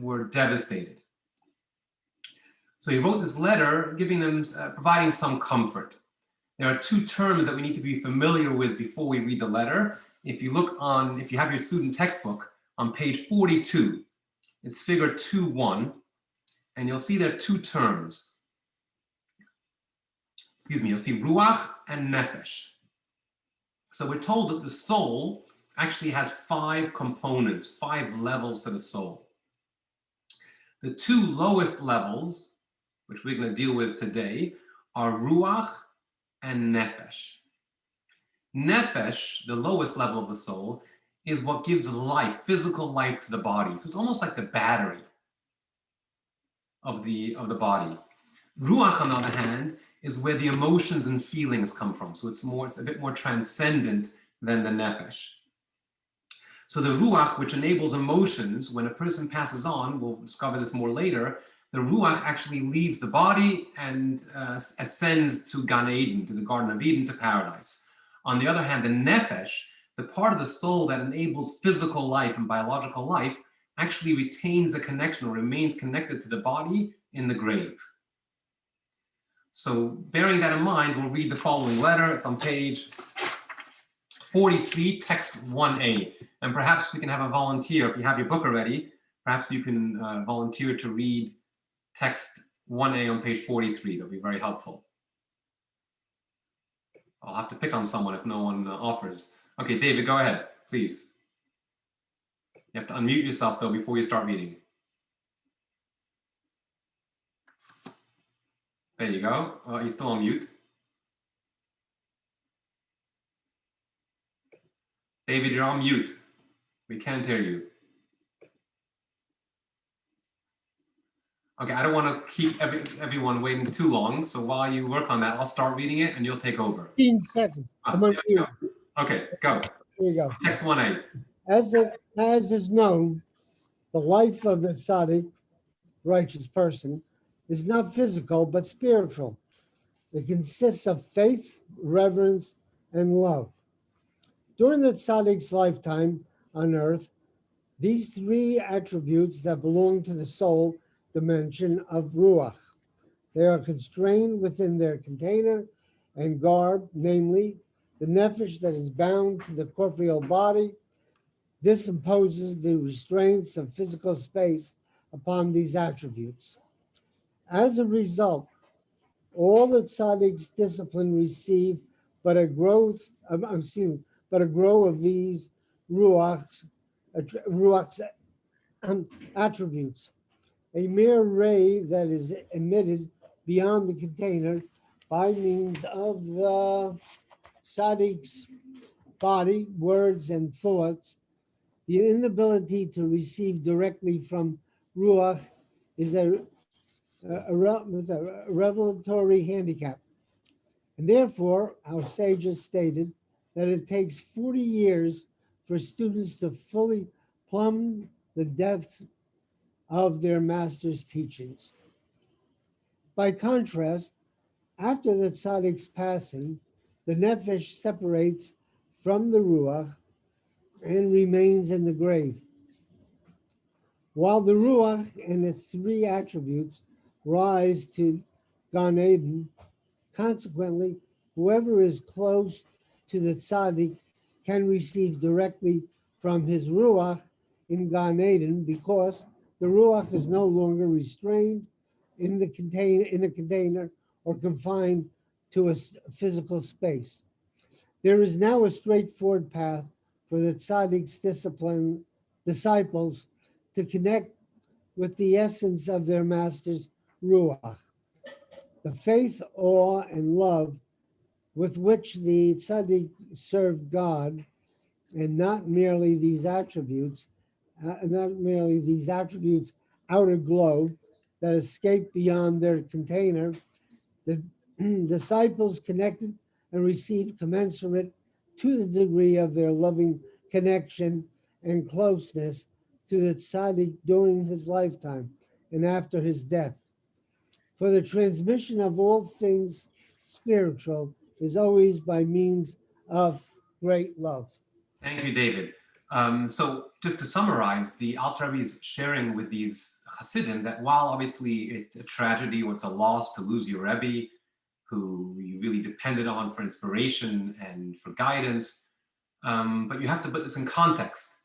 were devastated. So he wrote this letter giving them, providing some comfort. There are two terms that we need to be familiar with before we read the letter. If you have your student textbook, on page 42, it's figure 2.1, and you'll see there are two terms. You'll see ruach and nefesh. So we're told that the soul actually has 5 components, 5 levels to the soul. The 2 lowest levels, which we're going to deal with today, are ruach and nefesh. Nefesh, the lowest level of the soul, is what gives life, physical life to the body. So it's almost like the battery of the body. Ruach, on the other hand, is where the emotions and feelings come from. So it's a bit more transcendent than the nefesh. So the ruach, which enables emotions, when a person passes on, we'll discover this more later, the ruach actually leaves the body and ascends to Gan Eden, to the Garden of Eden, to paradise. On the other hand, the nefesh, the part of the soul that enables physical life and biological life, actually retains a connection or remains connected to the body in the grave. So bearing that in mind, we'll read the following letter. It's on page 43, text 1a. And perhaps we can have a volunteer, if you have your book already, perhaps you can volunteer to read text 1a on page 43. That'll be very helpful. I'll have to pick on someone if no one offers. Okay, David, go ahead, please. You have to unmute yourself, though, before you start reading. There you go. You're still on mute. David, you're on mute. We can't hear you. Okay, I don't want to keep everyone waiting too long, so while you work on that, I'll start reading it and you'll take over. 15 seconds. Okay, go. Here you go. Text 1a. As is known, the life of the tzaddik, righteous person, is not physical but spiritual. It consists of faith, reverence, and love. During the tzaddik's lifetime on earth, these 3 attributes that belong to the soul dimension of ruach. They are constrained within their container and garb, namely the nefesh that is bound to the corporeal body. This imposes the restraints of physical space upon these attributes. As a result, all the tzaddik's discipline receive but a growth of these ruach's attributes. A mere ray that is emitted beyond the container by means of the tzaddik's body, words, and thoughts. The inability to receive directly from ruach is a revelatory handicap. And therefore, our sages stated that it takes 40 years for students to fully plumb the depth of their master's teachings. By contrast, after the tzaddik's passing, the nefesh separates from the ruach and remains in the grave. While the ruach and its 3 attributes rise to Gan Eden, consequently, whoever is close to the tzaddik can receive directly from his ruach in Gan Eden, because the ruach is no longer restrained in the container or confined to a physical space. There is now a straightforward path for the tzaddik's disciples to connect with the essence of their master's ruach. The faith, awe, and love with which the tzaddik served God, and not merely these attributes outer glow that escape beyond their container, the disciples connected and received commensurate to the degree of their loving connection and closeness to the tzaddik during his lifetime and after his death. For the transmission of all things spiritual is always by means of great love. Thank you, David. So just to summarize, the Alter Rebbe is sharing with these Hasidim that while obviously it's a tragedy or it's a loss to lose your Rebbe, who you really depended on for inspiration and for guidance, but you have to put this in context.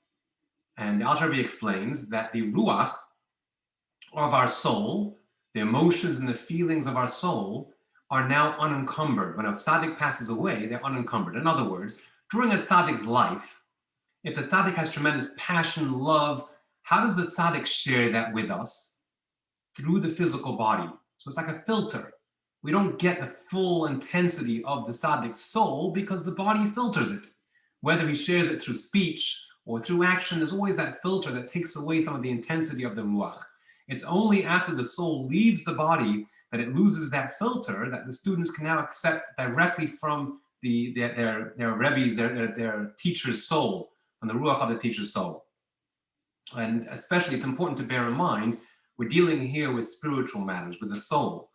And the Alter Rebbe explains that the Ruach of our soul, the emotions and the feelings of our soul, are now unencumbered. When a tzaddik passes away, they're unencumbered. In other words, during a tzaddik's life, if the tzaddik has tremendous passion, love, how does the tzaddik share that with us? Through the physical body. So it's like a filter. We don't get the full intensity of the tzaddik's soul because the body filters it. Whether he shares it through speech or through action, there's always that filter that takes away some of the intensity of the ruach. It's only after the soul leaves the body that it loses that filter that the students can now accept directly from their Rebbe's, their teacher's soul, from the ruach of the teacher's soul. And especially, it's important to bear in mind, we're dealing here with spiritual matters, with the soul.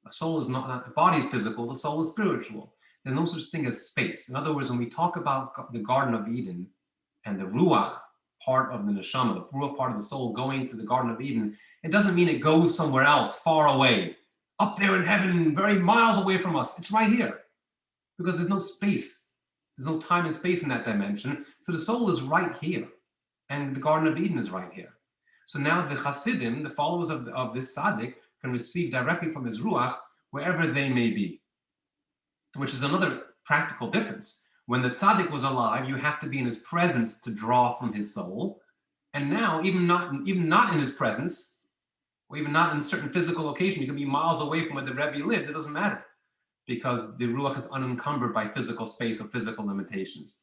A soul is not, the body is physical, the soul is spiritual. There's no such thing as space. In other words, when we talk about the Garden of Eden and the ruach part of the neshama, the ruach part of the soul going to the Garden of Eden, it doesn't mean it goes somewhere else, far away, up there in heaven, very miles away from us. It's right here, because there's no space. There's no time and space in that dimension. So the soul is right here, and the Garden of Eden is right here. So now the Hasidim, the followers of this tzaddik, can receive directly from his ruach wherever they may be, which is another practical difference. When the tzaddik was alive, you have to be in his presence to draw from his soul. And now, even not in his presence, or even not in a certain physical location, you can be miles away from where the Rebbe lived, it doesn't matter, because the ruach is unencumbered by physical space or physical limitations.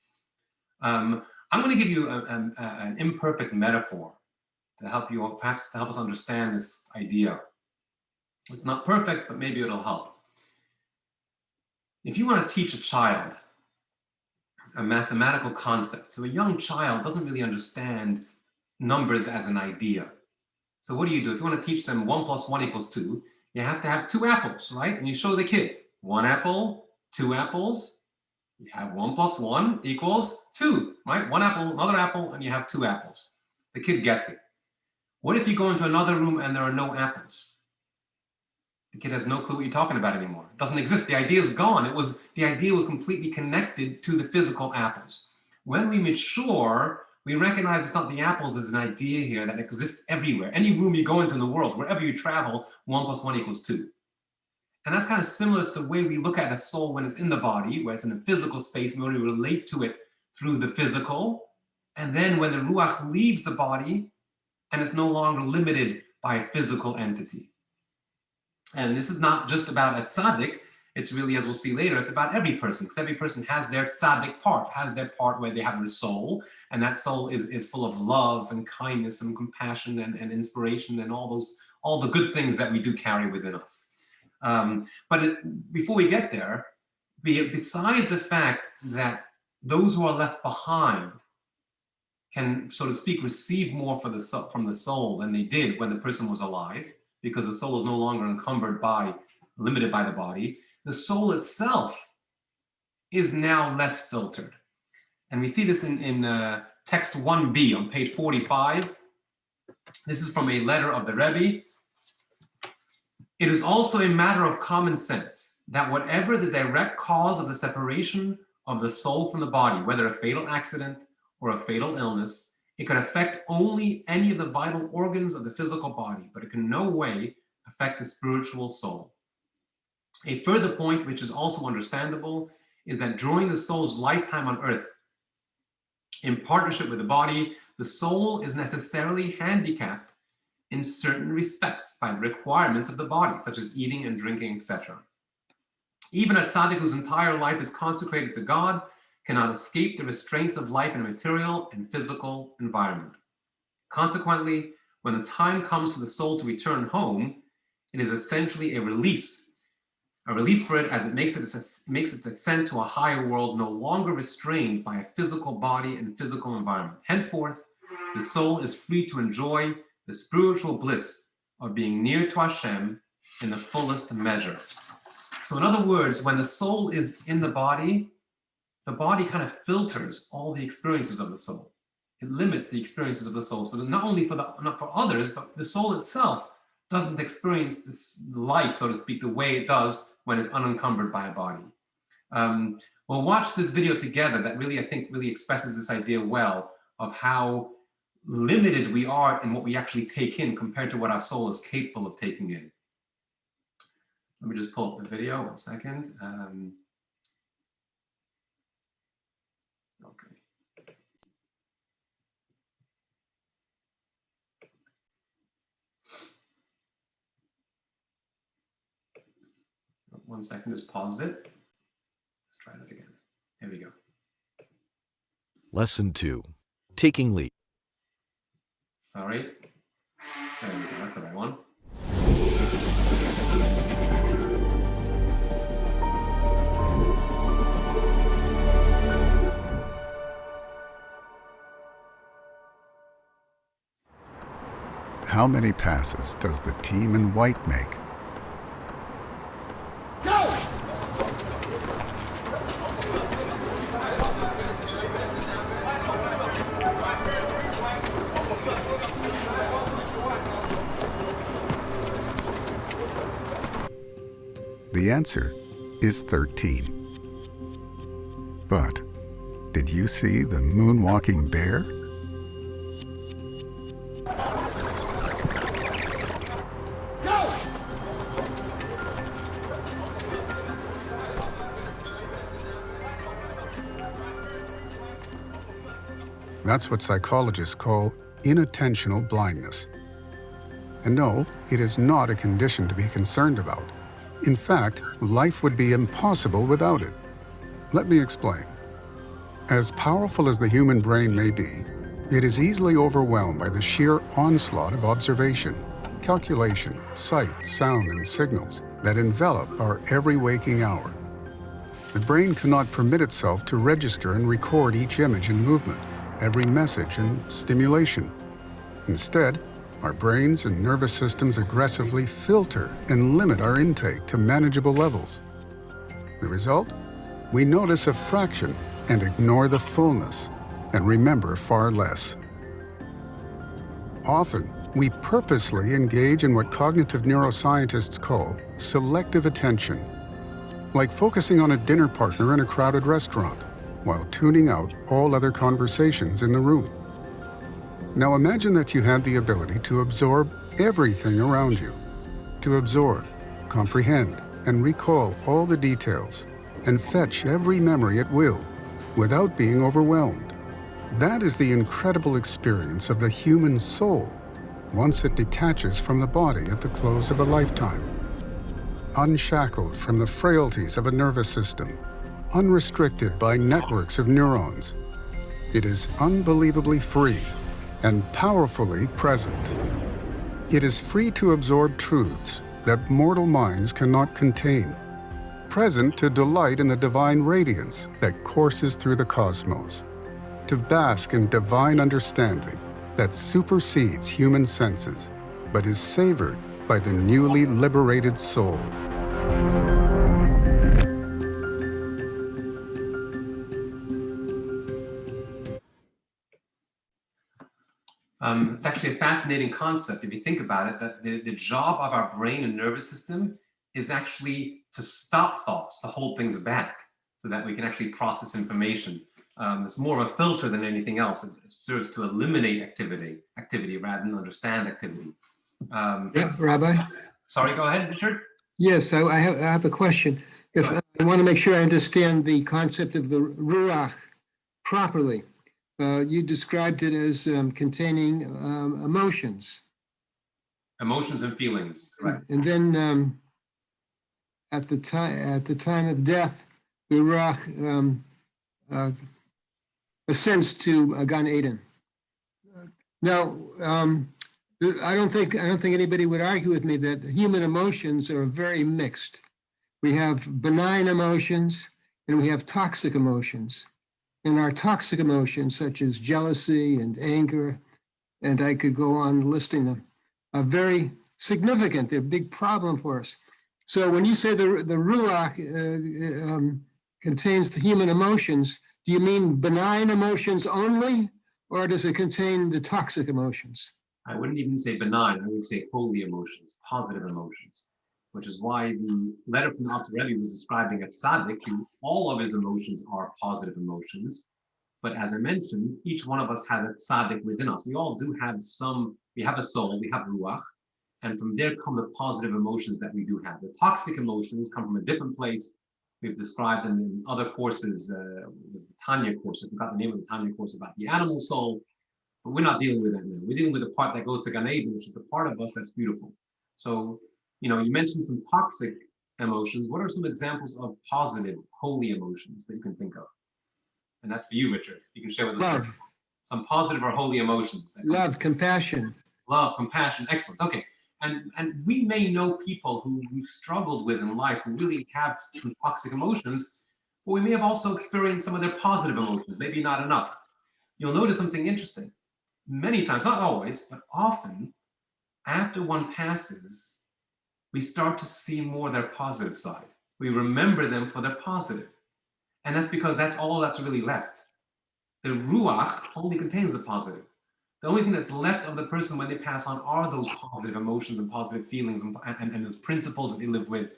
I'm going to give you an imperfect metaphor to help you, perhaps to help us understand this idea. It's not perfect, but maybe it'll help. If you want to teach a child a mathematical concept, so a young child doesn't really understand numbers as an idea. So what do? If you want to teach them 1 + 1 = 2, you have to have 2 apples, right? And you show the kid 1 apple, 2 apples. You have 1 + 1 = 2, right? 1 apple, another apple, and you have 2 apples. The kid gets it. What if you go into another room and there are no apples? The kid has no clue what you're talking about anymore. It doesn't exist. The idea is gone. The idea was completely connected to the physical apples. When we mature, we recognize it's not the apples as an idea here that exists everywhere. Any room you go into in the world, wherever you travel, 1 + 1 = 2. And that's kind of similar to the way we look at a soul when it's in the body, where it's in a physical space, we only relate to it through the physical. And then when the ruach leaves the body, and it's no longer limited by a physical entity. And this is not just about a tzaddik, it's really, as we'll see later, it's about every person, because every person has their tzaddik part, has their part where they have their soul, and that soul is full of love and kindness and compassion and inspiration and all the good things that we do carry within us. Before we get there, besides the fact that those who are left behind can, so to speak, receive more from the soul than they did when the person was alive, because the soul is no longer limited by the body, the soul itself is now less filtered. And we see this in text 1b on page 45. This is from a letter of the Rebbe. It is also a matter of common sense that whatever the direct cause of the separation of the soul from the body, whether a fatal accident or a fatal illness, it can affect only any of the vital organs of the physical body, but it can in no way affect the spiritual soul. A further point, which is also understandable, is that during the soul's lifetime on earth, in partnership with the body, the soul is necessarily handicapped in certain respects by the requirements of the body, such as eating and drinking, etc. Even a tzaddik whose entire life is consecrated to God cannot escape the restraints of life in a material and physical environment. Consequently, when the time comes for the soul to return home, it is essentially a release for it as it makes its ascent to a higher world, no longer restrained by a physical body and physical environment. Henceforth, the soul is free to enjoy the spiritual bliss of being near to Hashem in the fullest measure. So in other words, when the soul is in the body kind of filters all the experiences of the soul. It limits the experiences of the soul. So that not only not for others, but the soul itself doesn't experience this life, so to speak, the way it does when it's unencumbered by a body. We'll watch this video together that really, I think, really expresses this idea well of how limited we are in what we actually take in compared to what our soul is capable of taking in. Let me just pull up the video, 1 second. Okay. 1 second, just paused it. Let's try that again. Here we go. Lesson 2, Taking Lead. Sorry. There we go, that's the right one. How many passes does the team in white make? Go! The answer is 13. But did you see the moonwalking bear? Go! That's what psychologists call inattentional blindness. And no, it is not a condition to be concerned about. In fact, life would be impossible without it. Let me explain. As powerful as the human brain may be, it is easily overwhelmed by the sheer onslaught of observation, calculation, sight, sound, and signals that envelop our every waking hour. The brain cannot permit itself to register and record each image and movement, every message and stimulation. Instead, our brains and nervous systems aggressively filter and limit our intake to manageable levels. The result? We notice a fraction and ignore the fullness, and remember far less. Often, we purposely engage in what cognitive neuroscientists call selective attention, like focusing on a dinner partner in a crowded restaurant, while tuning out all other conversations in the room. Now imagine that you had the ability to absorb everything around you, to absorb, comprehend, and recall all the details, and fetch every memory at will, without being overwhelmed. That is the incredible experience of the human soul, once it detaches from the body at the close of a lifetime. Unshackled from the frailties of a nervous system, unrestricted by networks of neurons, it is unbelievably free and powerfully present. It is free to absorb truths that mortal minds cannot contain, present to delight in the divine radiance that courses through the cosmos, to bask in divine understanding that supersedes human senses, but is savored by the newly liberated soul. It's actually a fascinating concept if you think about it, that the job of our brain and nervous system is actually to stop thoughts, to hold things back so that we can actually process information. It's more of a filter than anything else. It serves to eliminate activity rather than understand activity. Yeah, Rabbi? Sorry, go ahead, Richard. Yes, I have a question. If I want to make sure I understand the concept of the Ruach properly. You described it as containing emotions. Emotions and feelings, correct. And then at the time of death, the Ruach ascends to Gan Eden. Now, I don't think anybody would argue with me that human emotions are very mixed. We have benign emotions and we have toxic emotions. And our toxic emotions, such as jealousy and anger, and I could go on listing them, are very significant. They're a big problem for us. So when you say the Ruach contains the human emotions, do you mean benign emotions only, or does it contain the toxic emotions? I wouldn't even say benign, I would say holy emotions, positive emotions, which is why the letter from the Alter Rebbe was describing a tzaddik, who all of his emotions are positive emotions. But as I mentioned, each one of us has a tzaddik within us. We all do have we have a soul, we have ruach, and from there come the positive emotions that we do have. The toxic emotions come from a different place. We've described them in other courses, the Tanya course, I forgot the name of the Tanya course about the animal soul, but we're not dealing with that now. We're dealing with the part that goes to Gan Eden, which is the part of us that's beautiful. So, you mentioned some toxic emotions. What are some examples of positive, holy emotions that you can think of? And that's for you, Richard. You can share with us Love. some positive or holy emotions. Love, compassion. Love, compassion, excellent. Okay. And we may know people who we've struggled with in life who really have some toxic emotions, but we may have also experienced some of their positive emotions, maybe not enough. You'll notice something interesting. Many times, not always, but often, after one passes, we start to see more their positive side. We remember them for their positive. And that's because that's all that's really left. The ruach only contains the positive. The only thing that's left of the person when they pass on are those positive emotions and positive feelings and those principles that they live with.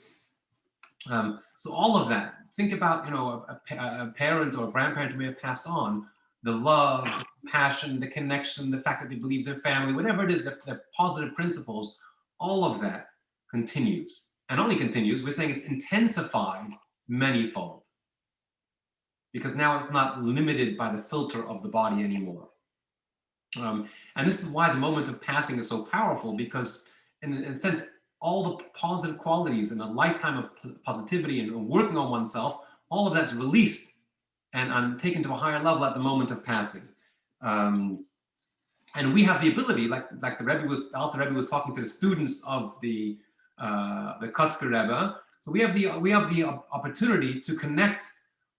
So all of that, think about a parent or a grandparent who may have passed on, the love, the passion, the connection, the fact that they believe their family, whatever it is, their positive principles, all of that continues. And only continues, we're saying it's intensified manyfold. Because now it's not limited by the filter of the body anymore. And this is why the moment of passing is so powerful, because in a sense, all the positive qualities and a lifetime of positivity and working on oneself, all of that's released and taken to a higher level at the moment of passing. And we have the ability, like the Alter Rebbe was talking to the students of the Kotzker Rebbe. So we have the opportunity to connect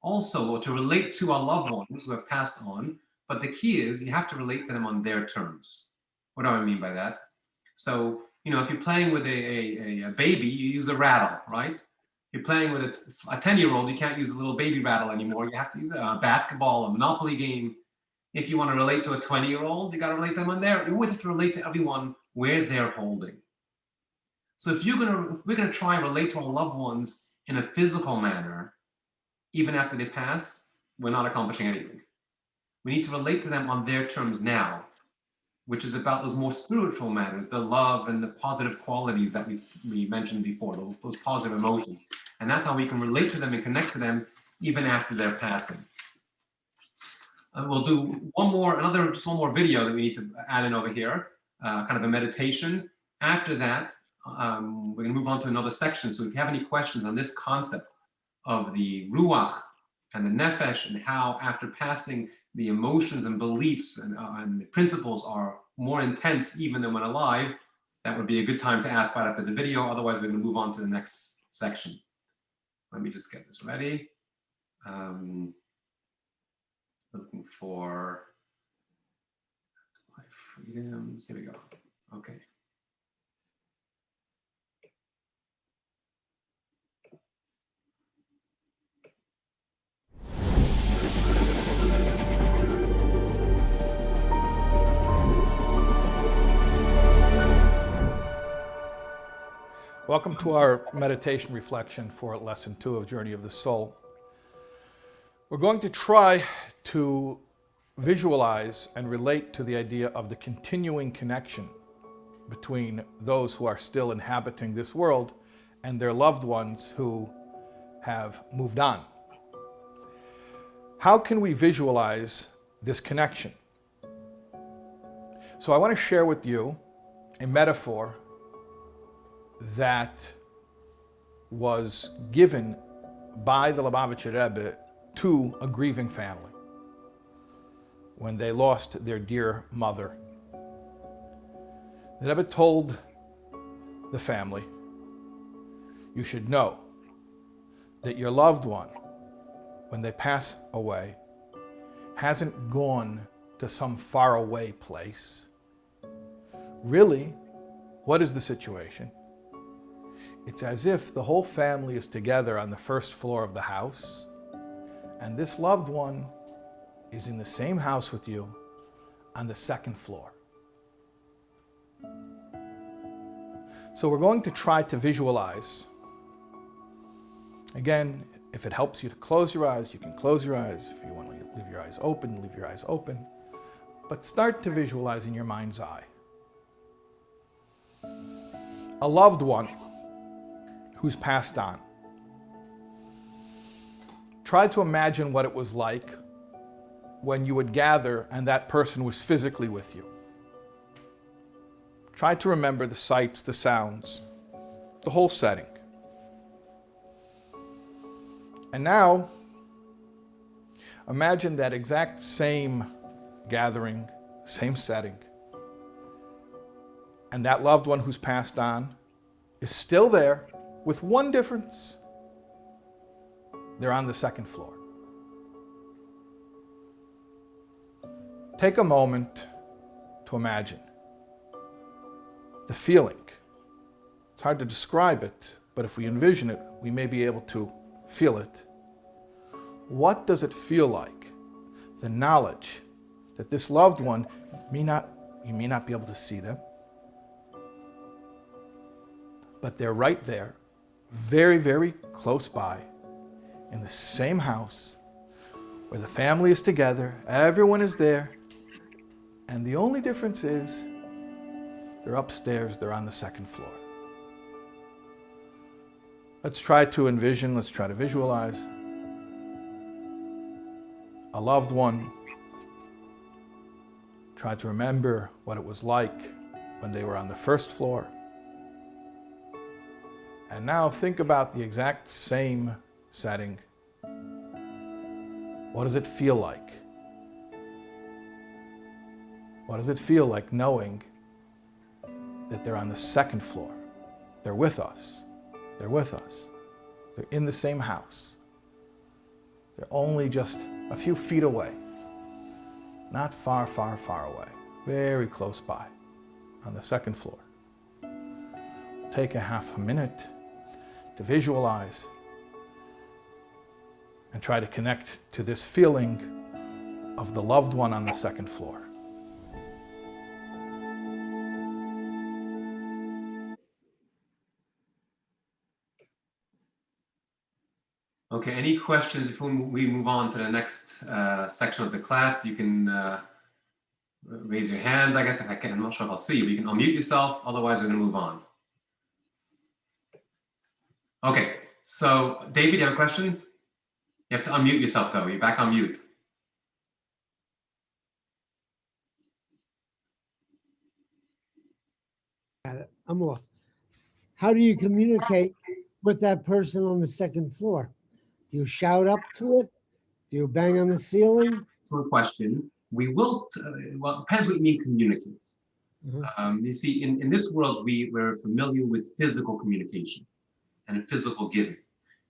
also, or to relate to our loved ones who have passed on. But the key is you have to relate to them on their terms. What do I mean by that? So, if you're playing with a baby, you use a rattle, right? If you're playing with a 10-year-old, you can't use a little baby rattle anymore. You have to use a basketball, a Monopoly game. If you want to relate to a 20-year-old, you got to relate to them on their. You always have to relate to everyone where they're holding. So if we're gonna try and relate to our loved ones in a physical manner, even after they pass, we're not accomplishing anything. We need to relate to them on their terms now, which is about those more spiritual matters, the love and the positive qualities that we mentioned before, those positive emotions. And that's how we can relate to them and connect to them even after their passing. We'll do just one more video that we need to add in over here, kind of a meditation. After that, we're gonna move on to another section. So if you have any questions on this concept of the ruach and the nefesh and how after passing the emotions and beliefs and the principles are more intense even than when alive, that would be a good time to ask right after the video. Otherwise, we're going to move on to the next section. Let me just get this ready. Looking for my freedoms. Here we go. Okay. Welcome to our meditation reflection for lesson 2 of Journey of the Soul. We're going to try to visualize and relate to the idea of the continuing connection between those who are still inhabiting this world and their loved ones who have moved on. How can we visualize this connection? So I want to share with you a metaphor that was given by the Lubavitcher Rebbe to a grieving family when they lost their dear mother. The Rebbe told the family, you should know that your loved one, when they pass away, hasn't gone to some faraway place. Really, what is the situation? It's as if the whole family is together on the first floor of the house, and this loved one is in the same house with you, on the second floor. So we're going to try to visualize. Again, if it helps you to close your eyes, you can close your eyes. If you want to leave your eyes open, leave your eyes open. But start to visualize in your mind's eye a loved one who's passed on. Try to imagine what it was like when you would gather and that person was physically with you. Try to remember the sights, the sounds, the whole setting. And now, imagine that exact same gathering, same setting, and that loved one who's passed on is still there with one difference. They're on the second floor. Take a moment to imagine the feeling. It's hard to describe it, but if we envision it, we may be able to feel it. What does it feel like? The knowledge that this loved one you may not be able to see them, but they're right there, very, very close by, in the same house, where the family is together, everyone is there, and the only difference is they're upstairs, they're on the second floor. Let's try to envision, let's try to visualize a loved one. Try to remember what it was like when they were on the first floor. And now think about the exact same setting. What does it feel like? What does it feel like knowing that they're on the second floor? They're with us. They're with us. They're in the same house. They're only just a few feet away. Not far, far, far away. Very close by on the second floor. Take a half a minute to visualize and try to connect to this feeling of the loved one on the second floor. Okay, any questions before we move on to the next section of the class? You can raise your hand. I guess if I can, I'm not sure if I'll see you, but you can unmute yourself. Otherwise, we're going to move on. Okay, so David, you have a question? You have to unmute yourself, though. You're back on mute. I'm off. How do you communicate with that person on the second floor? Do you shout up to it? Do you bang on the ceiling? So question. We will, well, it depends what you mean communicate. You see, in this world, we're familiar with physical communication and physical giving.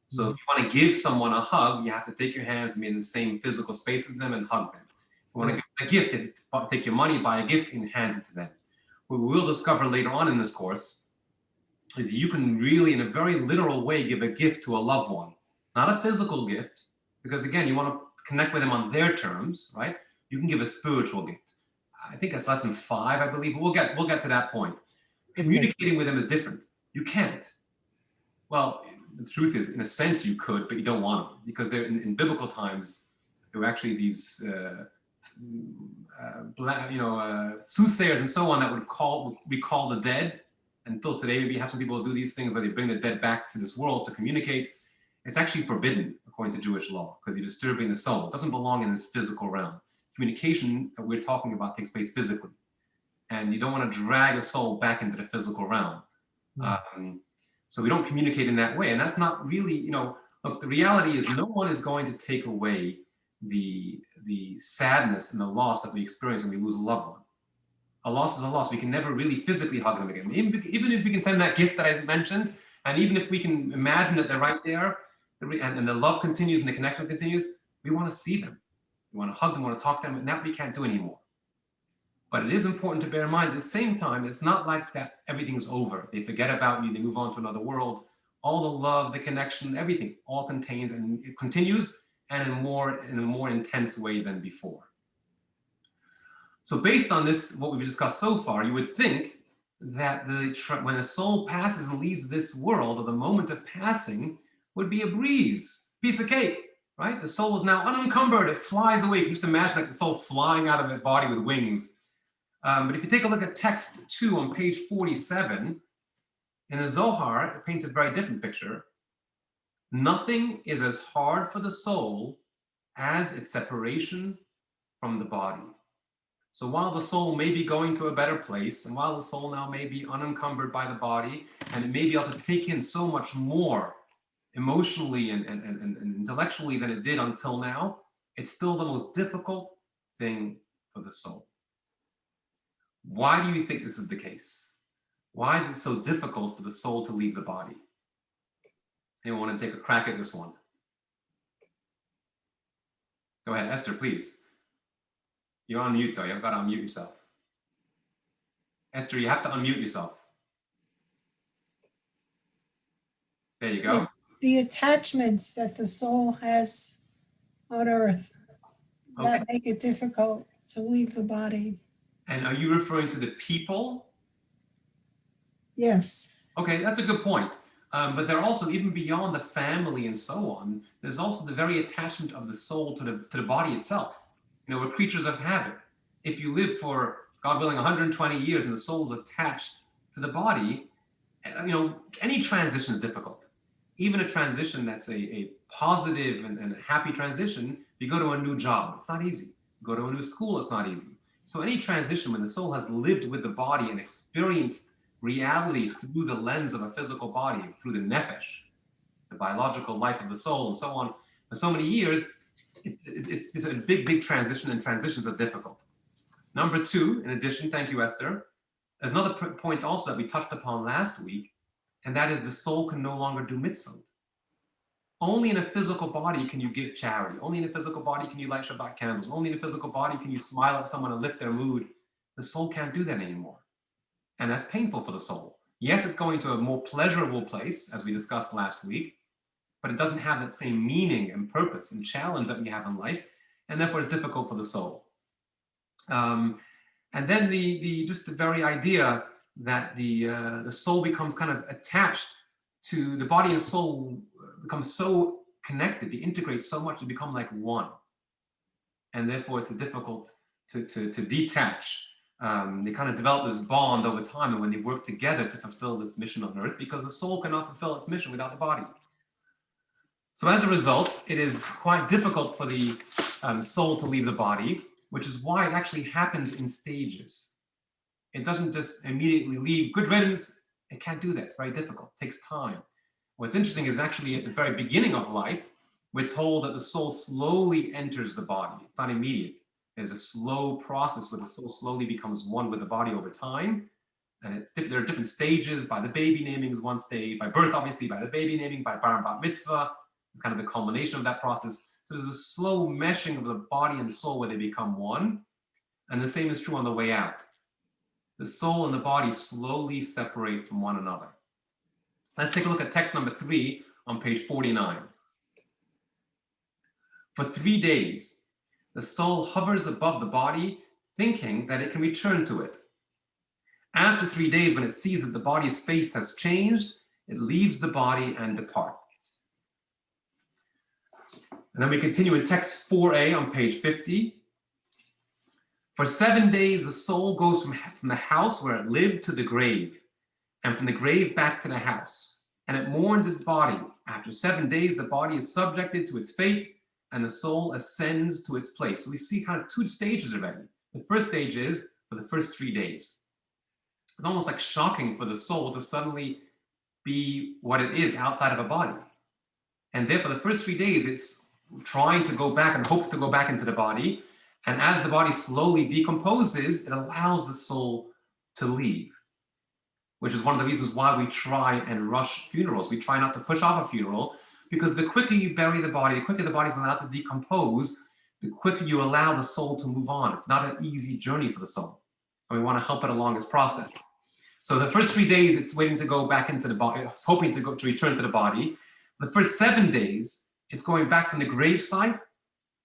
So if you want to give someone a hug, you have to take your hands and be in the same physical space as them and hug them. If you want to give a gift, you have to take your money, buy a gift, and hand it to them. What we will discover later on in this course is you can really, in a very literal way, give a gift to a loved one. Not a physical gift, because again, you want to connect with them on their terms, right? You can give a spiritual gift. I think that's lesson 5, I believe. We'll get to that point. Communicating with them is different. You can't. Well, the truth is, in a sense, you could, but you don't want to, because they're in biblical times, there were actually these soothsayers and so on that would recall the dead. Until today, maybe you have some people who do these things where they bring the dead back to this world to communicate. It's actually forbidden according to Jewish law because you're disturbing the soul. It doesn't belong in this physical realm. Communication that we're talking about takes place physically, and you don't want to drag a soul back into the physical realm. So we don't communicate in that way, and that's not really, look, the reality is no one is going to take away the sadness and the loss that we experience when we lose a loved one. A loss is a loss. We can never really physically hug them again. Even if we can send that gift that I mentioned, and even if we can imagine that they're right there, and the love continues and the connection continues, we want to see them. We want to hug them, we want to talk to them, and that we can't do anymore. But it is important to bear in mind at the same time, it's not like that everything's over. They forget about you, they move on to another world. All the love, the connection, everything all contains and it continues, and in a more intense way than before. So based on this, what we've discussed so far, you would think that when a soul passes and leaves this world, or the moment of passing would be a breeze, piece of cake, right? The soul is now unencumbered, it flies away. You can just imagine like the soul flying out of the body with wings. But if you take a look at text 2 on page 47, in the Zohar, it paints a very different picture. Nothing is as hard for the soul as its separation from the body. So while the soul may be going to a better place, and while the soul now may be unencumbered by the body, and it may be able to take in so much more emotionally and intellectually than it did until now, it's still the most difficult thing for the soul. Why do you think this is the case? Why is it so difficult for the soul to leave the body? Anyone want to take a crack at this one? Go ahead, Esther, please. You're on mute though, you've got to unmute yourself. Esther, you have to unmute yourself. There you go. The attachments that the soul has on earth that make it difficult to leave the body. And are you referring to the people? Yes. Okay, that's a good point. But they're also, even beyond the family and so on, there's also the very attachment of the soul to the body itself. You know, we're creatures of habit. If you live for, God willing, 120 years and the soul is attached to the body, you know, any transition is difficult. Even a transition that's a positive and a happy transition, you go to a new job, it's not easy. You go to a new school, it's not easy. So any transition, when the soul has lived with the body and experienced reality through the lens of a physical body, through the nefesh, the biological life of the soul and so on, for so many years, it's a big transition, and transitions are difficult. Number 2, in addition, thank you, Esther, there's another point also that we touched upon last week, and that is the soul can no longer do mitzvot. Only in a physical body can you give charity. Only in a physical body can you light Shabbat candles. Only in a physical body can you smile at someone and lift their mood. The soul can't do that anymore. And that's painful for the soul. Yes, it's going to a more pleasurable place, as we discussed last week, but it doesn't have that same meaning and purpose and challenge that we have in life, and therefore it's difficult for the soul. And then just the very idea that the soul becomes kind of attached to the body and soul, becomes so connected, they integrate so much, they become like one. And therefore it's difficult to detach. They kind of develop this bond over time, and when they work together to fulfill this mission on earth, because the soul cannot fulfill its mission without the body. So as a result, it is quite difficult for the soul to leave the body, which is why it actually happens in stages. It doesn't just immediately leave. Good riddance, it can't do that. It's very difficult, it takes time. What's interesting is actually at the very beginning of life, we're told that the soul slowly enters the body. It's not immediate. There's a slow process where the soul slowly becomes one with the body over time. And there are different stages. By the baby naming is one stage. By birth, obviously, by the baby naming, by bar and bat mitzvah. It's kind of the culmination of that process. So there's a slow meshing of the body and soul where they become one. And the same is true on the way out. The soul and the body slowly separate from one another. Let's take a look at text number 3 on page 49. For 3 days, the soul hovers above the body, thinking that it can return to it. After 3 days, when it sees that the body's face has changed, it leaves the body and departs. And then we continue in text 4a on page 50. For 7 days, the soul goes from the house where it lived to the grave, and from the grave back to the house, and it mourns its body. After 7 days, the body is subjected to its fate, and the soul ascends to its place. So we see kind of 2 stages already. The first stage is for the first 3 days. It's almost like shocking for the soul to suddenly be what it is outside of a body. And therefore, the first 3 days, it's trying to go back and hopes to go back into the body. And as the body slowly decomposes, it allows the soul to leave, which is one of the reasons why we try and rush funerals. We try not to push off a funeral, because the quicker you bury the body, the quicker the body's allowed to decompose, the quicker you allow the soul to move on. It's not an easy journey for the soul, and we want to help it along its process. So the first 3 days, it's waiting to go back into the body, it's hoping to return to the body. The first 7 days, it's going back from the gravesite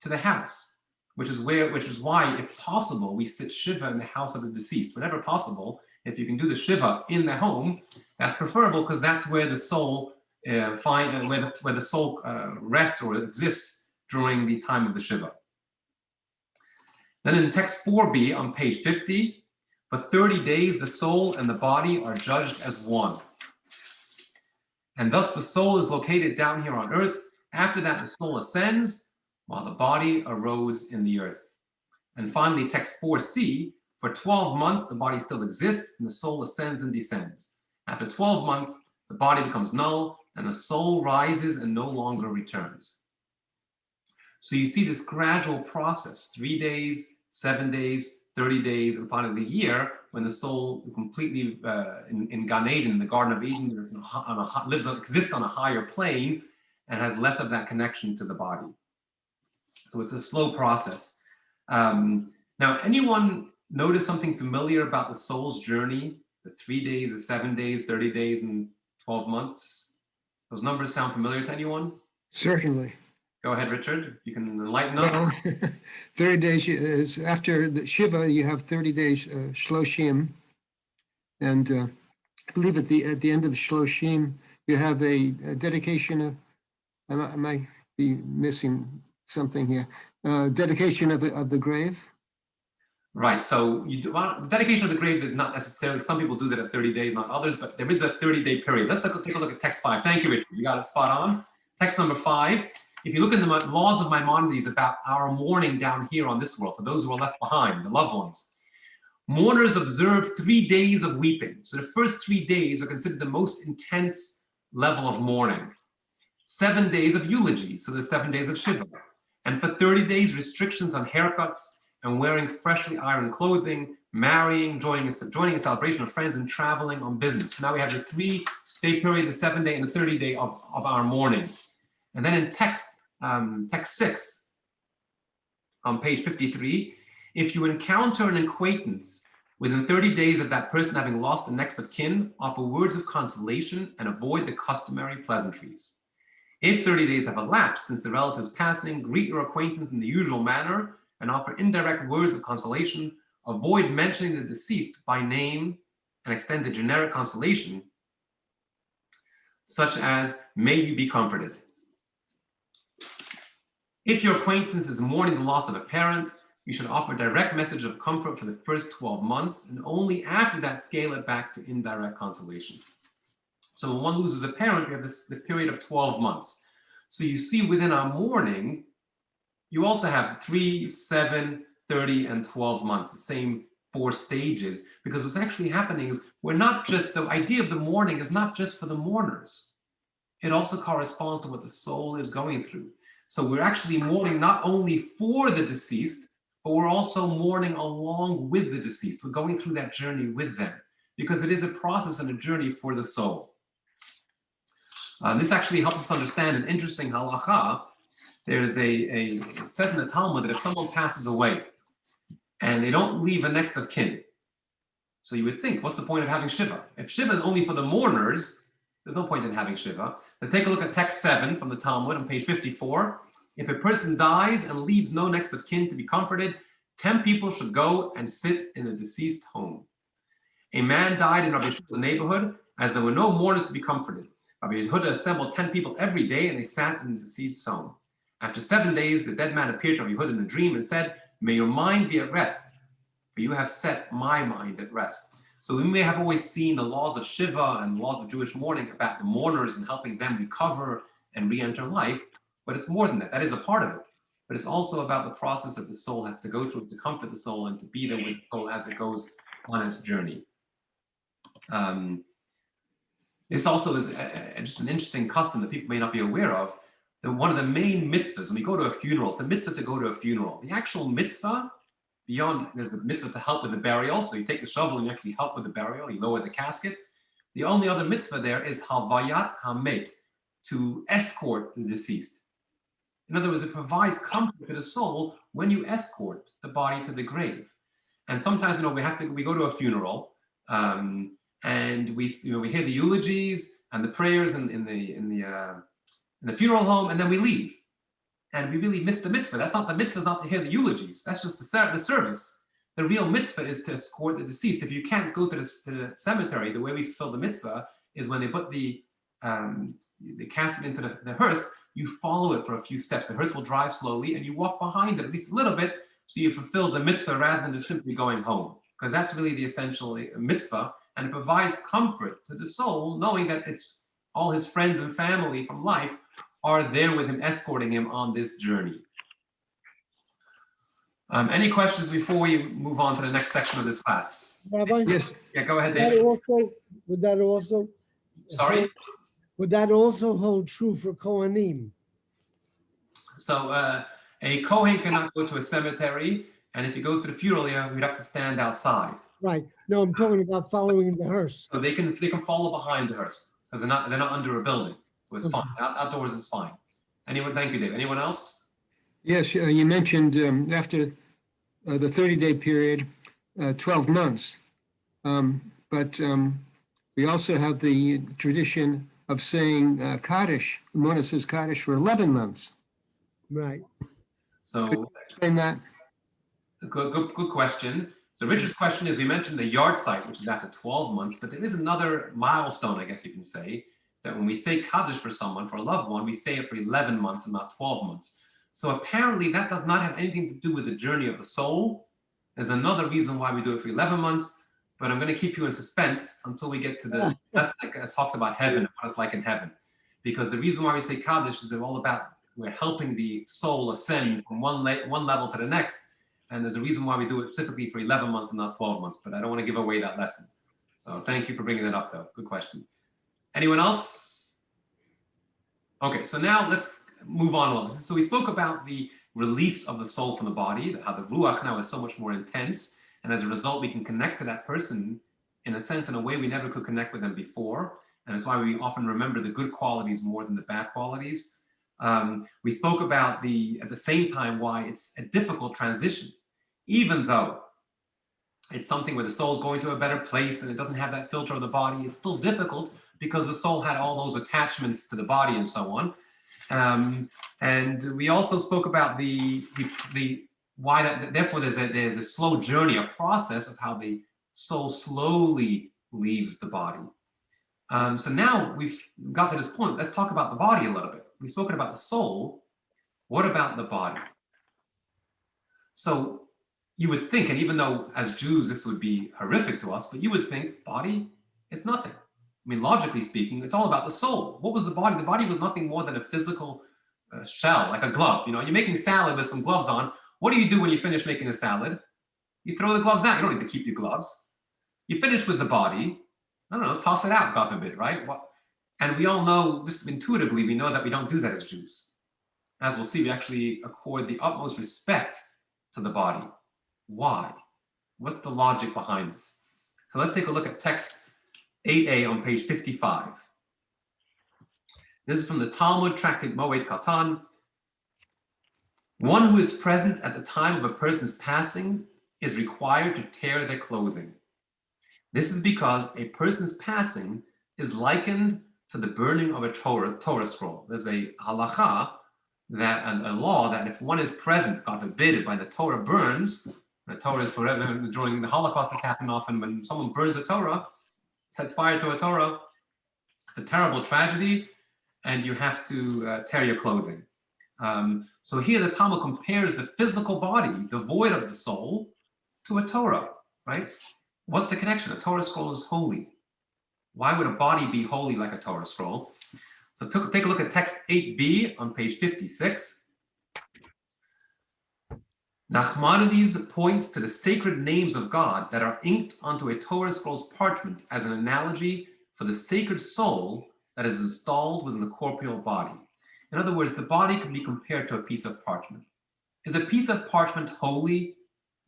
to the house, which is why, if possible, we sit Shiva in the house of the deceased. Whenever possible, if you can do the Shiva in the home, that's preferable because that's where the soul where the soul rests or exists during the time of the Shiva. Then in text 4b on page 50, for 30 days the soul and the body are judged as one. And thus the soul is located down here on earth. After that, the soul ascends while the body erodes in the earth. And finally, text 4c, for 12 months, the body still exists and the soul ascends and descends. After 12 months, the body becomes null and the soul rises and no longer returns. So you see this gradual process, 3 days, 7 days, 30 days, and finally the year when the soul completely in Gan Eden, the Garden of Eden, exists on a higher plane and has less of that connection to the body. So it's a slow process. Now, anyone notice something familiar about the soul's journey? The 3 days, the 7 days, 30 days, and 12 months? Those numbers sound familiar to anyone? Certainly. Go ahead, Richard. You can enlighten us. Well, 30 days is after the Shiva, you have 30 days Shloshim. And I believe at the end of Shloshim, you have a dedication of, I might be missing something here, dedication of the grave. Right, so the dedication of the grave is not necessarily, some people do that at 30 days, not others, but there is a 30-day period. Let's take a look at text 5. Thank you, Richard. You got it spot on. Text number 5. If you look in the laws of Maimonides about our mourning down here on this world, for those who are left behind, the loved ones, mourners observe 3 days of weeping. So the first 3 days are considered the most intense level of mourning. 7 days of eulogy, so the 7 days of Shiva. And for 30 days, restrictions on haircuts and wearing freshly ironed clothing, marrying, joining a celebration of friends, and traveling on business. So now we have the 3-day period, the 7-day, and the 30-day of our mourning. And then in text 6, on page 53, if you encounter an acquaintance within 30 days of that person having lost the next of kin, offer words of consolation and avoid the customary pleasantries. If 30 days have elapsed since the relative's passing, greet your acquaintance in the usual manner and offer indirect words of consolation. Avoid mentioning the deceased by name and extend a generic consolation, such as, may you be comforted. If your acquaintance is mourning the loss of a parent, you should offer a direct message of comfort for the first 12 months, and only after that scale it back to indirect consolation. So when one loses a parent, we have the period of 12 months. So you see within our mourning, you also have 3, 7, 30, and 12 months, the same 4 stages, because what's actually happening is we're not just, the idea of the mourning is not just for the mourners. It also corresponds to what the soul is going through. So we're actually mourning not only for the deceased, but we're also mourning along with the deceased. We're going through that journey with them because it is a process and a journey for the soul. This actually helps us understand an interesting halacha. There's it says in the Talmud that if someone passes away and they don't leave a next of kin, so you would think, what's the point of having Shiva? If Shiva is only for the mourners, there's no point in having Shiva. But take a look at text 7 from the Talmud on page 54. If a person dies and leaves no next of kin to be comforted, 10 people should go and sit in the deceased home. A man died in Rabbi Yehuda's neighborhood as there were no mourners to be comforted. Rabbi Yehuda assembled 10 people every day and they sat in the deceased home. After 7 days, the dead man appeared to Rabbi Yehuda in a dream and said, may your mind be at rest, for you have set my mind at rest. So we may have always seen the laws of Shiva and the laws of Jewish mourning about the mourners and helping them recover and re-enter life, but it's more than that. That is a part of it. But it's also about the process that the soul has to go through to comfort the soul and to be there with the soul as it goes on its journey. This also is just an interesting custom that people may not be aware of. That one of the main mitzvahs, when we go to a funeral, it's a mitzvah to go to a funeral. The actual mitzvah, beyond, there's a mitzvah to help with the burial. So you take the shovel and you actually help with the burial. You lower the casket. The only other mitzvah there is halvayat hamet, to escort the deceased. In other words, it provides comfort to the soul when you escort the body to the grave. And sometimes, we go to a funeral, and we hear the eulogies and the prayers in the funeral home, and then we leave. and we really miss the mitzvah. That's not the mitzvah, is not to hear the eulogies. That's just the service. The real mitzvah is to escort the deceased. If you can't go to the cemetery, the way we fulfill the mitzvah is when they put the casket into the hearse, you follow it for a few steps. The hearse will drive slowly, and you walk behind it at least a little bit, so you fulfill the mitzvah rather than just simply going home. Because that's really the essential mitzvah, and it provides comfort to the soul, knowing that it's all his friends and family from life are there with him, escorting him on this journey. Any questions before we move on to the next section of this class? Rabbi? Yes, Yeah, go ahead, Would that David. Sorry? Would that also hold true for Kohanim? So a Kohen cannot go to a cemetery, and if he goes to the funeral, we'd have to stand outside. Right. No, I'm talking about following the hearse. So they can follow behind the hearse because they're not under a building, so it's fine. Outdoors is fine. Anyone? Thank you, Dave. Anyone else? yes, you mentioned after the 30-day period, 12 months. But we also have the tradition of saying Kaddish. Mona says Kaddish for 11 months. Right. So Explain that. good question. So Richard's question is, we mentioned the yard site, which is after 12 months, but there is another milestone, I guess you can say, that when we say Kaddish for someone, for a loved one, we say it for 11 months and not 12 months. So apparently that does not have anything to do with the journey of the soul. There's another reason why we do it for 11 months, but I'm going to keep you in suspense until we get to the, that's like it talks about heaven and what it's like in heaven. Because the reason why we say Kaddish is they're all about, we're helping the soul ascend from one level to the next. And there's a reason why we do it specifically for 11 months and not 12 months, but I don't want to give away that lesson. So thank you for bringing that up though. Good question. Anyone else? Okay, so now let's move on a little. So we spoke about the release of the soul from the body, how the ruach now is so much more intense. And as a result, we can connect to that person in a sense, in a way we never could connect with them before. And it's why we often remember the good qualities more than the bad qualities. We spoke about at the same time, why it's a difficult transition, even though it's something where the soul's going to a better place and it doesn't have that filter of the body. It's still difficult because the soul had all those attachments to the body and so on. And we also spoke about why that, therefore there's a slow journey, a process of how the soul slowly leaves the body. So now we've got to this point. Let's talk about the body a little bit. We've spoken about the soul. What about the body? So you would think, and even though as Jews this would be horrific to us, but you would think body is nothing. I mean, logically speaking, it's all about the soul. What was the body? The body was nothing more than a physical shell, like a glove. You know, you're making salad with some gloves on. What do you do when you finish making a salad? You throw the gloves out. You don't need to keep your gloves. You finish with the body. I don't know, toss it out, God forbid, right? And we all know, just intuitively, we know that we don't do that as Jews. As we'll see, we actually accord the utmost respect to the body. Why? What's the logic behind this? So let's take a look at text 8a on page 55. This is from the Talmud tractate Moed Katan. One who is present at the time of a person's passing is required to tear their clothing. This is because a person's passing is likened to the burning of a Torah scroll. There's a halacha, that a law that if one is present, God forbid, when the Torah burns, the Torah is forever. During the Holocaust, this happened often when someone burns a Torah, sets fire to a Torah. It's a terrible tragedy, and you have to tear your clothing. So here the Talmud compares the physical body, devoid of the soul, to a Torah, right? What's the connection? A Torah scroll is holy. Why would a body be holy like a Torah scroll? So take a look at text 8b on page 56. Nachmanides points to the sacred names of God that are inked onto a Torah scroll's parchment as an analogy for the sacred soul that is installed within the corporeal body. In other words, the body can be compared to a piece of parchment. Is a piece of parchment holy?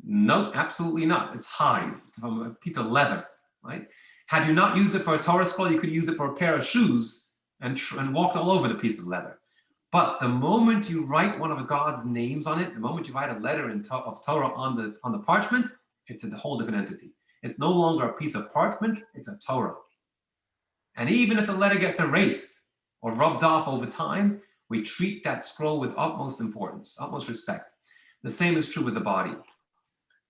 No, absolutely not. It's hide. It's from a piece of leather, right? Had you not used it for a Torah scroll, you could use it for a pair of shoes and walked all over the piece of leather. But the moment you write one of God's names on it, the moment you write a letter of Torah on the parchment, it's a whole different entity. It's no longer a piece of parchment, it's a Torah. And even if the letter gets erased or rubbed off over time, We treat that scroll with utmost importance, utmost respect. The same is true with the body.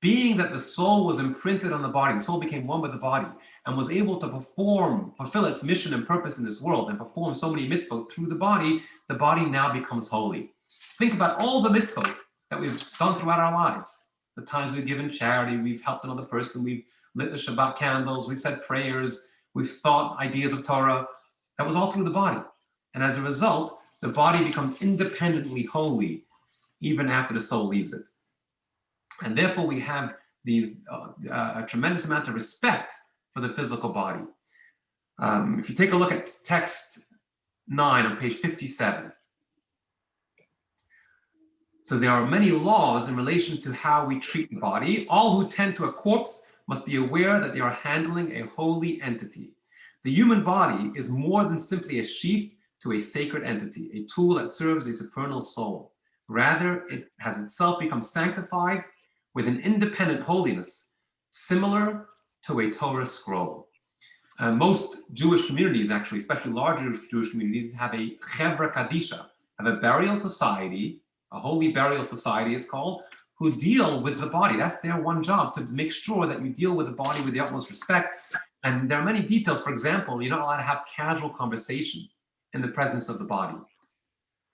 Being that the soul was imprinted on the body, the soul became one with the body and was able to fulfill its mission and purpose in this world and perform so many mitzvot through the body now becomes holy. Think about all the mitzvot that we've done throughout our lives. The times we've given charity, we've helped another person, we've lit the Shabbat candles, we've said prayers, we've thought ideas of Torah. That was all through the body. And as a result, the body becomes independently holy even after the soul leaves it. And therefore we have these a tremendous amount of respect for the physical body. If you take a look at text 9 on page 57. So there are many laws in relation to how we treat the body. All who tend to a corpse must be aware that they are handling a holy entity. The human body is more than simply a sheath to a sacred entity, a tool that serves a supernal soul. Rather, it has itself become sanctified with an independent holiness, similar to a Torah scroll. Most Jewish communities, actually, especially larger Jewish communities, have a Chevra Kadisha, have a burial society, a holy burial society is called, who deal with the body. That's their one job, to make sure that you deal with the body with the utmost respect. And there are many details. For example, you're not allowed to have casual conversation in the presence of the body.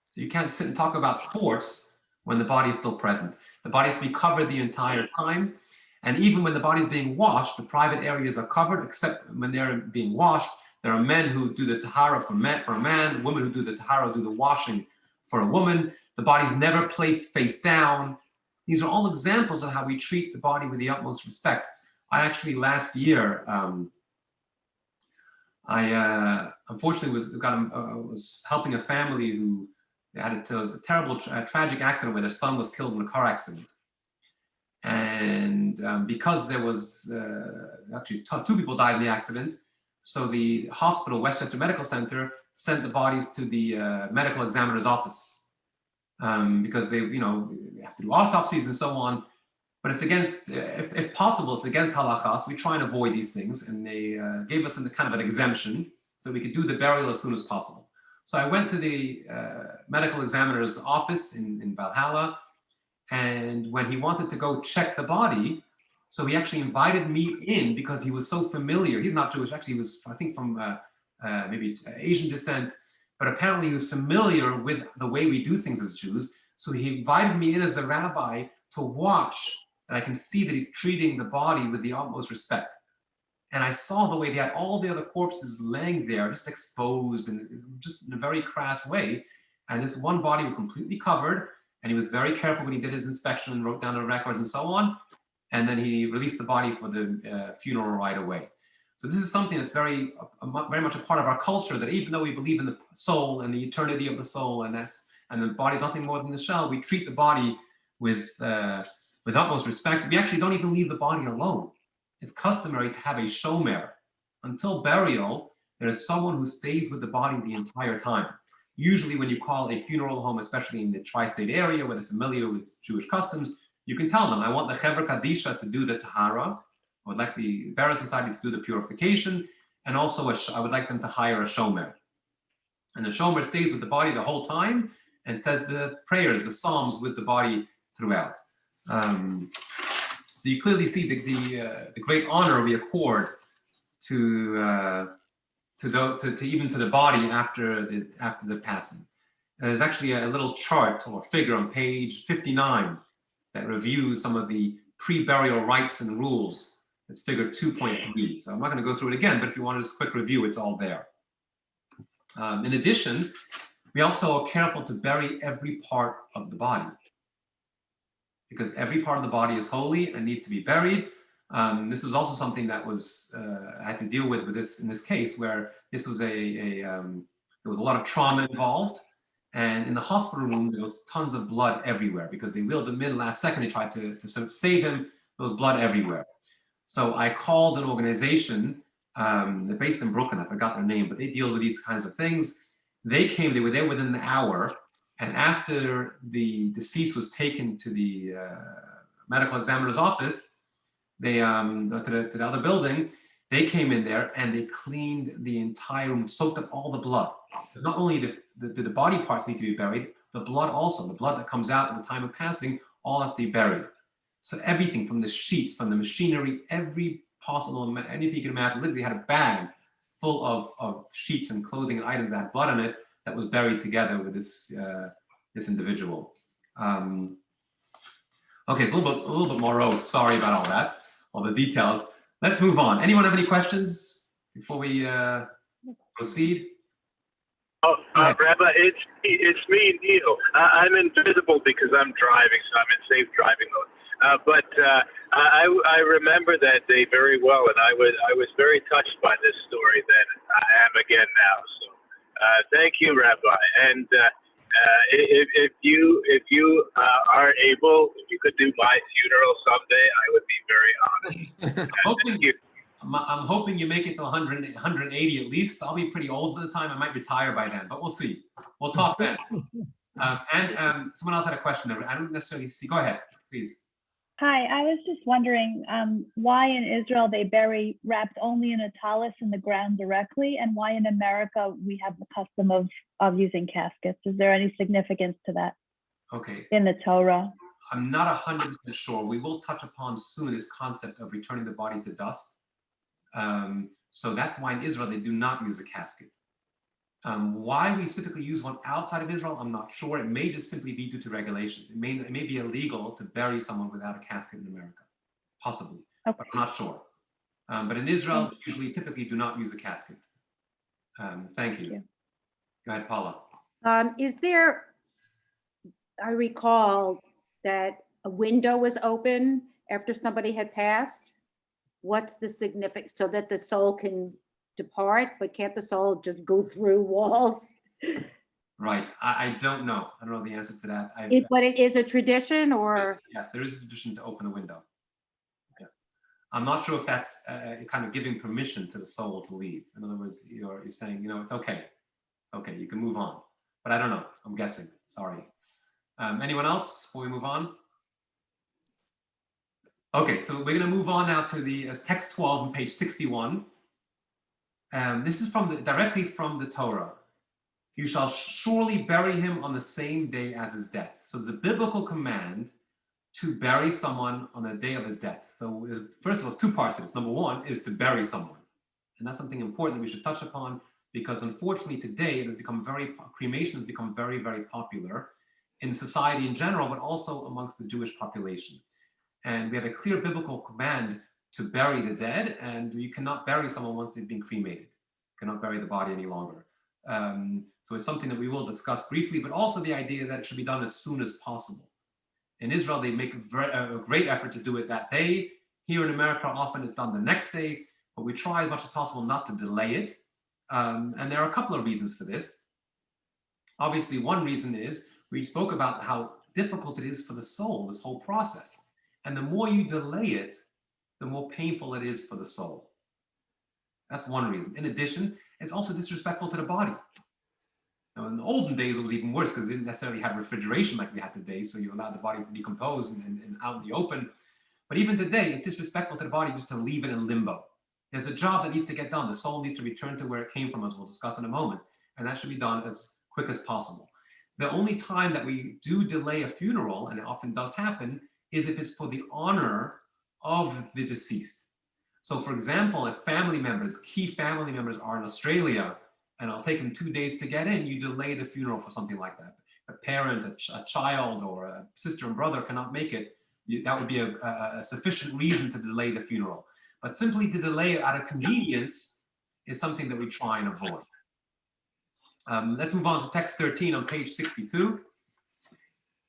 So you can't sit and talk about sports when the body is still present. The body has to be covered the entire time. And even when the body is being washed, the private areas are covered, except when they're being washed. There are men who do the tahara for a man, women who do the tahara do the washing for a woman. The body is never placed face down. These are all examples of how we treat the body with the utmost respect. I actually last year, I unfortunately was helping a family who had a terrible, tragic accident where their son was killed in a car accident. And because there was actually two people died in the accident, so the hospital, Westchester Medical Center, sent the bodies to the medical examiner's office because they, have to do autopsies and so on. But it's against, if possible, it's against halakha. So we try and avoid these things. And they gave us kind of an exemption so we could do the burial as soon as possible. So I went to the medical examiner's office in Valhalla. And when he wanted to go check the body, so he actually invited me in because he was so familiar. He's not Jewish, actually, he was, I think, from maybe Asian descent. But apparently he was familiar with the way we do things as Jews. So he invited me in as the rabbi to watch, and I can see that he's treating the body with the utmost respect. And I saw the way they had all the other corpses laying there, just exposed and just in a very crass way. And this one body was completely covered, and he was very careful when he did his inspection and wrote down the records and so on. And then he released the body for the funeral right away. So this is something that's very much a part of our culture, that even though we believe in the soul and the eternity of the soul, and the body is nothing more than the shell, we treat the body with utmost respect. We actually don't even leave the body alone. It's customary to have a shomer. Until burial, there is someone who stays with the body the entire time. Usually when you call a funeral home, especially in the tri-state area where they're familiar with Jewish customs, you can tell them, I want the Chevra Kadisha to do the tahara. I would like the burial society to do the purification. And also I would like them to hire a shomer. And the shomer stays with the body the whole time and says the prayers, the psalms with the body throughout. So you clearly see the great honor we accord to even to the body after the passing. And there's actually a little chart or figure on page 59 that reviews some of the pre-burial rites and rules. It's figure 2.3. So I'm not going to go through it again, but if you want a quick review, it's all there. In addition, we also are careful to bury every part of the body, because every part of the body is holy and needs to be buried. This was also something that was I had to deal with this in this case, where this was there was a lot of trauma involved, and in the hospital room there was tons of blood everywhere because they wheeled him in last second. They tried to sort of save him. There was blood everywhere. So I called an organization. They're based in Brooklyn. I forgot their name, but they deal with these kinds of things. They came. They were there within an hour. And after the deceased was taken to the medical examiner's office, they to the other building, they came in there and they cleaned the entire room, soaked up all the blood. Not only the body parts need to be buried, the blood also, the blood that comes out at the time of passing, all has to be buried. So everything from the sheets, from the machinery, every possible, anything you can imagine, literally had a bag full of sheets and clothing and items that had blood in it that was buried together with this individual. Okay, it's a little bit morose. Sorry about all that, all the details. Let's move on. Anyone have any questions before we proceed? Oh, Rabbi, it's me, Neil. I'm invisible because I'm driving, so I'm in safe driving mode. But I remember that day very well, and I was very touched by this story. Then I am again now. So thank you, Rabbi. And if you are able, if you could do my funeral someday, I would be very honored. Thank you. I'm hoping you make it to 100, 180 at least. I'll be pretty old by the time. I might retire by then, but we'll see. We'll talk then. And someone else had a question. I don't necessarily see. Go ahead, please. Hi, I was just wondering why in Israel they bury wrapped only in a tallis in the ground directly, and why in America we have the custom of using caskets. Is there any significance to that? Okay. In the Torah? I'm not 100% sure. We will touch upon soon this concept of returning the body to dust. So that's why in Israel they do not use a casket. Why we typically use one outside of Israel, I'm not sure. It may just simply be due to regulations. It may be illegal to bury someone without a casket in America, possibly, okay. But I'm not sure. But in Israel, usually, typically do not use a casket. Thank you. Go ahead, Paula. Is there, I recall that a window was open after somebody had passed. What's the significance, so that the soul can depart, but can't the soul just go through walls? Right. I don't know. I don't know the answer to that. But it is a tradition, or? Yes, there is a tradition to open a window. Yeah. I'm not sure if that's kind of giving permission to the soul to leave. In other words, you're saying, it's okay. Okay, you can move on. But I don't know. I'm guessing. Sorry. Anyone else before we move on? Okay, so we're going to move on now to the text 12 on page 61. This is directly from the Torah. You shall surely bury him on the same day as his death. So there's a biblical command to bury someone on the day of his death. So first of all, it's two parts to this. Number one is to bury someone. And that's something important that we should touch upon, because unfortunately today cremation has become very, very popular in society in general, but also amongst the Jewish population. And we have a clear biblical command to bury the dead, and you cannot bury someone once they've been cremated. You cannot bury the body any longer. So it's something that we will discuss briefly, but also the idea that it should be done as soon as possible. In Israel, they make a great effort to do it that day. Here in America, often it's done the next day, but we try as much as possible not to delay it. And there are a couple of reasons for this. Obviously, one reason is we spoke about how difficult it is for the soul, this whole process. And the more you delay it, the more painful it is for the soul. That's one reason. In addition, it's also disrespectful to the body. Now, in the olden days, it was even worse because they didn't necessarily have refrigeration like we have today, so you allowed the body to decompose and out in the open. But even today, it's disrespectful to the body just to leave it in limbo. There's a job that needs to get done. The soul needs to return to where it came from, as we'll discuss in a moment, and that should be done as quick as possible. The only time that we do delay a funeral, and it often does happen, is if it's for the honor of the deceased. So for example, if key family members are in Australia, and it'll take them 2 days to get in, you delay the funeral for something like that. A parent, a child, or a sister and brother cannot make it, that would be a sufficient reason to delay the funeral. But simply to delay it out of convenience is something that we try and avoid. Let's move on to text 13 on page 62.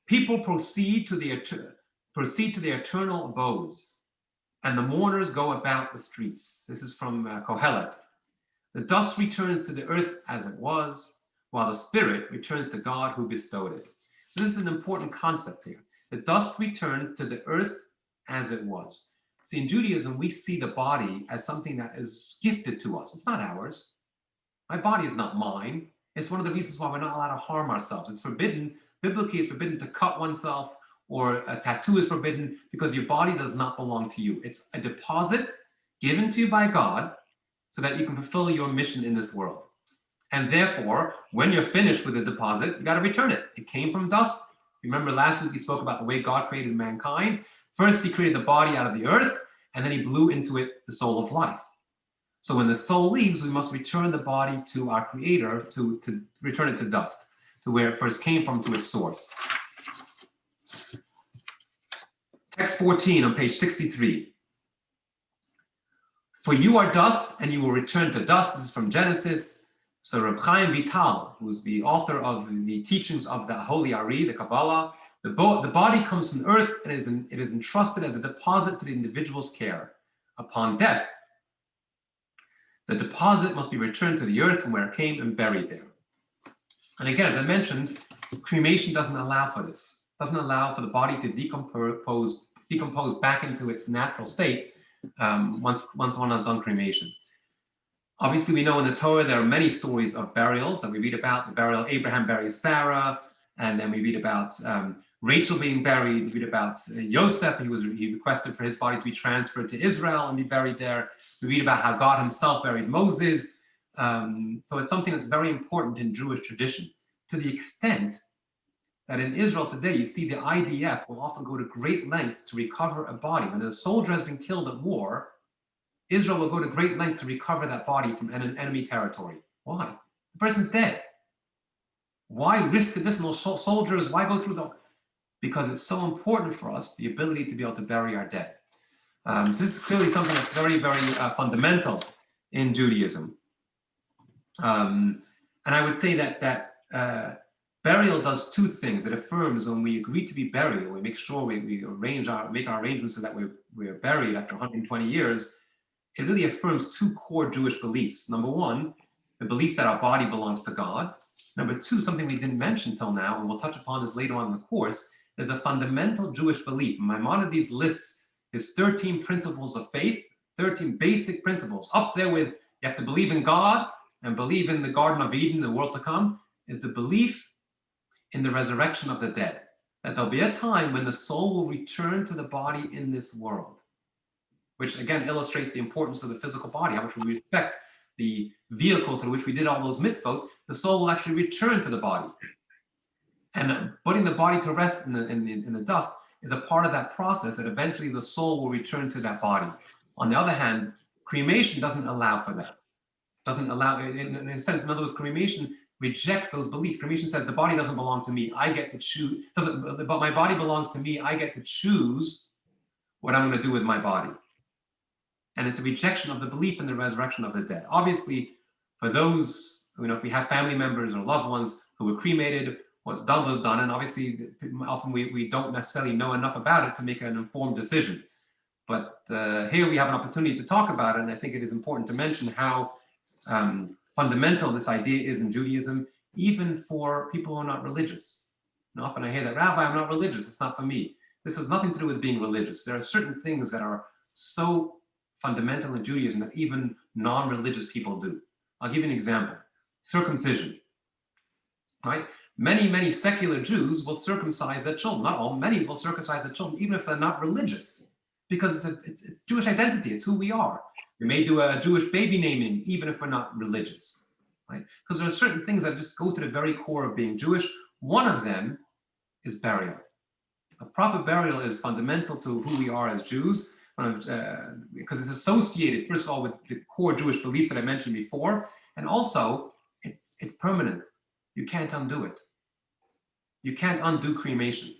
People proceed to their eternal abodes, and the mourners go about the streets. This is from Kohelet. The dust returns to the earth as it was, while the spirit returns to God who bestowed it. So this is an important concept here. The dust returns to the earth as it was. See, in Judaism, we see the body as something that is gifted to us. It's not ours. My body is not mine. It's one of the reasons why we're not allowed to harm ourselves. It's forbidden. Biblically, it's forbidden to cut oneself, or a tattoo is forbidden, because your body does not belong to you. It's a deposit given to you by God so that you can fulfill your mission in this world. And therefore, when you're finished with the deposit, you got to return it. It came from dust. You remember last week we spoke about the way God created mankind. First, he created the body out of the earth, and then he blew into it the soul of life. So when the soul leaves, we must return the body to our creator, to return it to dust, to where it first came from, to its source. Text 14 on page 63. For you are dust, and you will return to dust. This is from Genesis. So Reb Chaim Vital, who's the author of the teachings of the Holy Ari, the Kabbalah, the body comes from earth and it is entrusted as a deposit to the individual's care. Upon death, the deposit must be returned to the earth from where it came and buried there. And again, as I mentioned, cremation doesn't allow for this. Doesn't allow for the body to decompose back into its natural state once one has done cremation. Obviously, we know in the Torah there are many stories of burials that we read about. The burial, Abraham buries Sarah, and then we read about Rachel being buried. We read about Yosef, he requested for his body to be transferred to Israel and be buried there. We read about how God himself buried Moses. So it's something that's very important in Jewish tradition, to the extent that in Israel today, you see the IDF will often go to great lengths to recover a body. When a soldier has been killed at war, Israel will go to great lengths to recover that body from an enemy territory. Why? The person's dead. Why risk additional soldiers? Why go through the... Because it's so important for us, the ability to be able to bury our dead. So this is clearly something that's very, very fundamental in Judaism. And I would say that burial does two things. It affirms when we agree to be buried, we make sure we make our arrangements so that we're buried after 120 years. It really affirms two core Jewish beliefs. Number one, the belief that our body belongs to God. Number two, something we didn't mention till now, and we'll touch upon this later on in the course, is a fundamental Jewish belief. Maimonides lists his 13 principles of faith, 13 basic principles. Up there with, you have to believe in God and believe in the Garden of Eden, the world to come, is the belief in the resurrection of the dead. That there'll be a time when the soul will return to the body in this world, which again illustrates the importance of the physical body, how much we respect the vehicle through which we did all those mitzvot. The soul will actually return to the body. And putting the body to rest in the dust is a part of that process, that eventually the soul will return to that body. On the other hand, cremation doesn't allow for that. Doesn't allow, in a sense, in other words, cremation rejects those beliefs. Cremation says the body doesn't belong to me. I get to choose, but my body belongs to me. I get to choose what I'm going to do with my body. And it's a rejection of the belief in the resurrection of the dead. Obviously, for those, if we have family members or loved ones who were cremated, what's done was done. And obviously, often we don't necessarily know enough about it to make an informed decision. But here we have an opportunity to talk about it. And I think it is important to mention how fundamental this idea is in Judaism, even for people who are not religious. And often I hear that, Rabbi, I'm not religious. It's not for me. This has nothing to do with being religious. There are certain things that are so fundamental in Judaism that even non-religious people do. I'll give you an example. Circumcision, right? Many secular Jews will circumcise their children. Not all, many will circumcise their children, even if they're not religious, because it's Jewish identity. It's who we are. We may do a Jewish baby naming, even if we're not religious, right? Because there are certain things that just go to the very core of being Jewish. One of them is burial. A proper burial is fundamental to who we are as Jews, because it's associated, first of all, with the core Jewish beliefs that I mentioned before, and also it's permanent. You can't undo it. You can't undo cremation.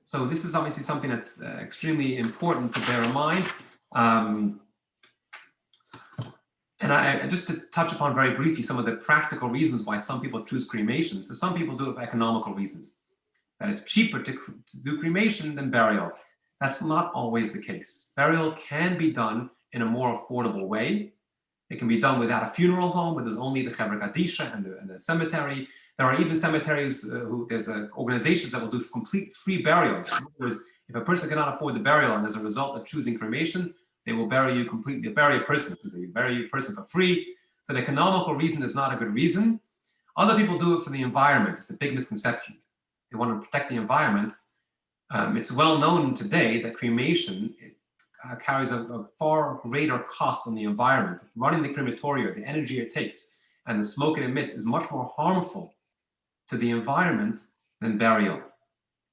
So this is obviously something that's extremely important to bear in mind. And I just to touch upon very briefly some of the practical reasons why some people choose cremation. So some people do it for economical reasons. That it's cheaper to do cremation than burial. That's not always the case. Burial can be done in a more affordable way. It can be done without a funeral home, where there's only the Chevra Kadisha and the cemetery. There are even cemeteries there's organizations that will do complete free burials. In other words, if a person cannot afford the burial and as a result of choosing cremation, they will bury you completely, bury a person, because they bury a person for free. So the economical reason is not a good reason. Other people do it for the environment. It's a big misconception. They want to protect the environment. It's well known today that cremation carries a far greater cost on the environment. Running the crematoria, the energy it takes, and the smoke it emits is much more harmful to the environment than burial.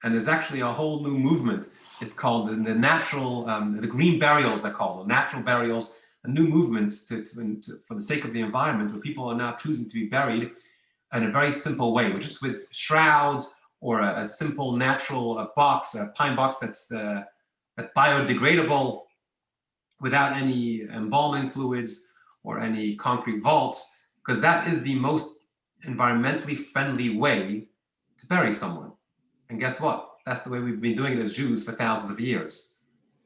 And there's actually a whole new movement. It's called the natural, the green burials, they're called, natural burials, a new movement for the sake of the environment, where people are now choosing to be buried in a very simple way, just with shrouds or a simple natural box, a pine box that's biodegradable, without any embalming fluids or any concrete vaults, because that is the most environmentally friendly way to bury someone. And guess what? That's the way we've been doing it as Jews for thousands of years,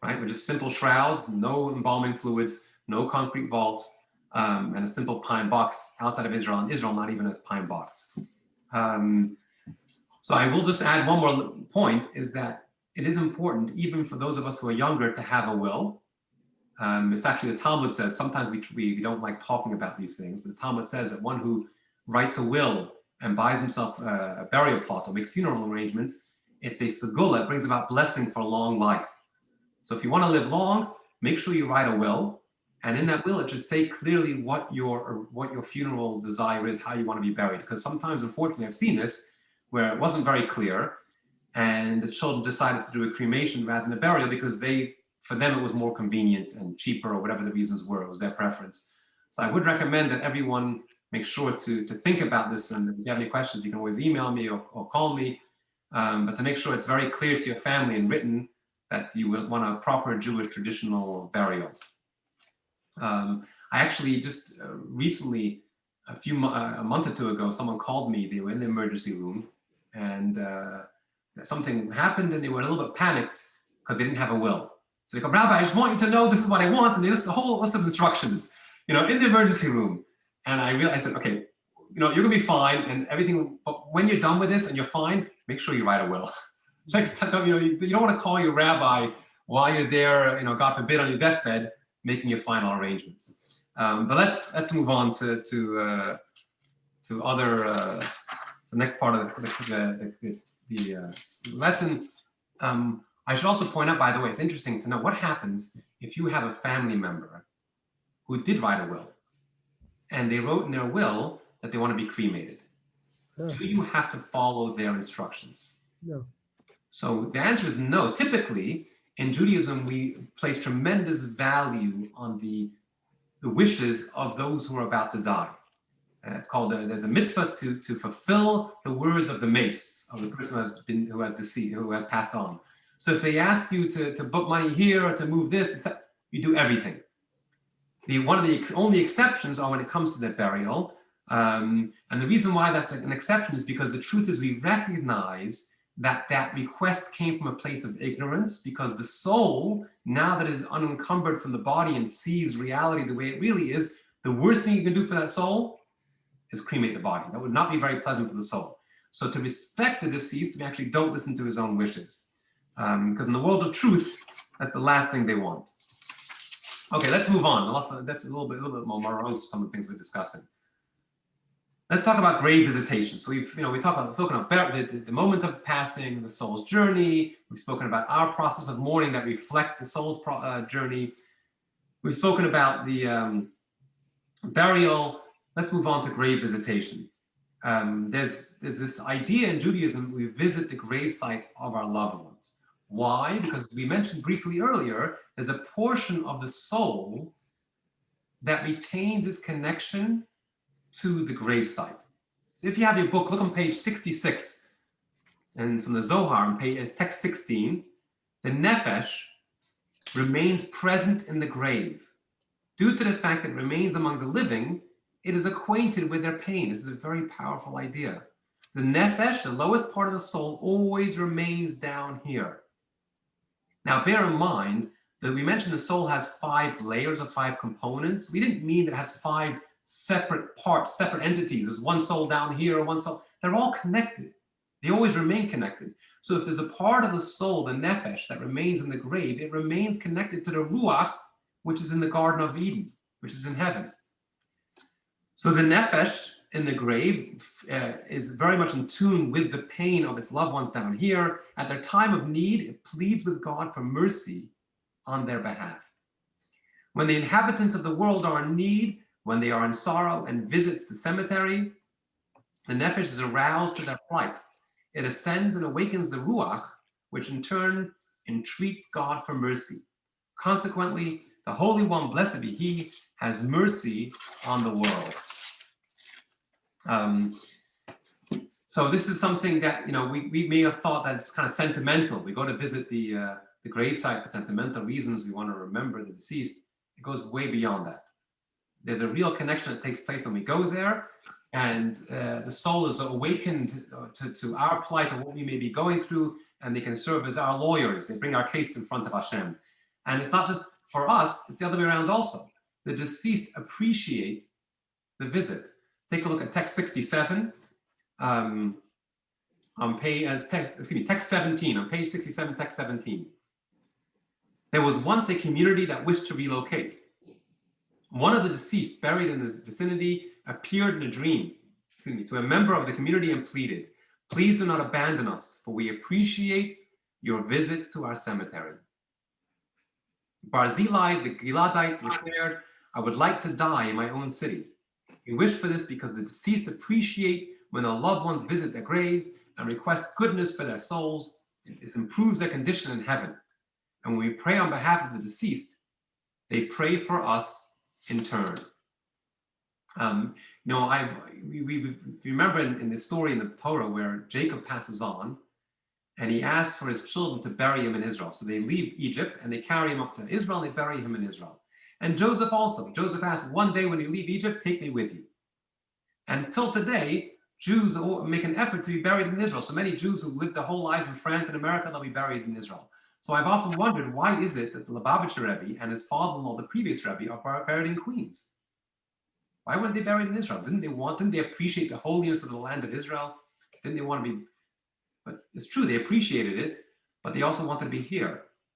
right? With just simple shrouds, no embalming fluids, no concrete vaults, and a simple pine box outside of Israel. In Israel, not even a pine box. So I will just add one more point, is that it is important, even for those of us who are younger, to have a will. It's actually, the Talmud says, sometimes we don't like talking about these things, but the Talmud says that one who writes a will and buys himself a burial plot or makes funeral arrangements, it's a segula, it brings about blessing for a long life. So if you want to live long, make sure you write a will, and in that will it should say clearly what your funeral desire is, how you want to be buried. Because sometimes, unfortunately, I've seen this where it wasn't very clear, and the children decided to do a cremation rather than a burial because for them it was more convenient and cheaper, or whatever the reasons were. It was their preference. So I would recommend that everyone make sure to think about this, and if you have any questions, you can always email me or call me, but to make sure it's very clear to your family and written that you will want a proper Jewish traditional burial. I actually just recently, a month or two ago, someone called me. They were in the emergency room, and something happened, and they were a little bit panicked because they didn't have a will. So they go, Rabbi, I just want you to know this is what I want, and they list a whole list of instructions, in the emergency room. And I said, okay, you're gonna be fine and everything, but when you're done with this and you're fine, make sure you write a will. Next time, you don't want to call your rabbi while you're there, God forbid, on your deathbed, making your final arrangements. But let's move on to other the next part of the lesson. I should also point out, by the way, it's interesting to know what happens if you have a family member who did write a will, and they wrote in their will that they want to be cremated. Do you have to follow their instructions? No. So the answer is no. Typically, in Judaism, we place tremendous value on the wishes of those who are about to die. It's called, there's a mitzvah to fulfill the words of the mace, of the person who has passed on. So if they ask you to book money here or to move this, you do everything. One of the only exceptions are when it comes to the burial. And the reason why that's an exception is because the truth is we recognize that request came from a place of ignorance, because the soul, now that it is unencumbered from the body and sees reality the way it really is, the worst thing you can do for that soul is cremate the body. That would not be very pleasant for the soul. So to respect the deceased, we actually don't listen to his own wishes. Because in the world of truth, that's the last thing they want. Okay, let's move on. That's a little bit more morose, some of the things we're discussing. Let's talk about grave visitation. So we've spoken about the moment of passing, the soul's journey. We've spoken about our process of mourning that reflect the soul's journey. We've spoken about the burial. Let's move on to grave visitation. There's this idea in Judaism, we visit the gravesite of our loved ones. Why? Because we mentioned briefly earlier, there's a portion of the soul that retains its connection to the gravesite. So if you have your book, look on page 66, and from the Zohar, on text 16, the nefesh remains present in the grave. Due to the fact that it remains among the living, it is acquainted with their pain. This is a very powerful idea. The nefesh, the lowest part of the soul, always remains down here. Now, bear in mind that we mentioned the soul has 5 layers or 5 components. We didn't mean that it has 5 separate parts, separate entities. There's one soul down here, one soul. They're all connected. They always remain connected. So if there's a part of the soul, the nefesh, that remains in the grave, it remains connected to the ruach, which is in the Garden of Eden, which is in heaven. So the nefesh in the grave is very much in tune with the pain of its loved ones down here. At their time of need, it pleads with God for mercy on their behalf. When the inhabitants of the world are in need, When they are in sorrow and visits the cemetery, the nefesh is aroused to their plight. It ascends and awakens the ruach, which in turn entreats God for mercy. Consequently, the Holy One, blessed be He, has mercy on the world. So this is something that, we may have thought that it's kind of sentimental. We go to visit the gravesite for sentimental reasons. We want to remember the deceased. It goes way beyond that. There's a real connection that takes place when we go there, and the soul is awakened to our plight of what we may be going through, and they can serve as our lawyers. They bring our case in front of Hashem. And it's not just for us, it's the other way around also. The deceased appreciate the visit. Take a look at text 67, on text 17, on page 67, text 17. There was once a community that wished to relocate. One of the deceased buried in the vicinity appeared in a dream to a member of the community and pleaded, "Please do not abandon us, for we appreciate your visits to our cemetery." Barzillai, the Giladite, declared, "I would like to die in my own city." We wish for this because the deceased appreciate when their loved ones visit their graves and request goodness for their souls. This improves their condition in heaven. And when we pray on behalf of the deceased, they pray for us in turn. We remember in the story in the Torah where Jacob passes on and he asks for his children to bury him in Israel. So they leave Egypt and they carry him up to Israel and they bury him in Israel. And Joseph also. Joseph asked, "One day when you leave Egypt, take me with you." And till today, Jews make an effort to be buried in Israel. So many Jews who lived their whole lives in France and America, they'll be buried in Israel. So I've often wondered, why is it that the Lubavitcher Rebbe and his father-in-law, the previous Rebbe, are buried in Queens? Why weren't they buried in Israel? Didn't they appreciate the holiness of the land of Israel? Didn't they want to be? But it's true, they appreciated it, but they also wanted to be here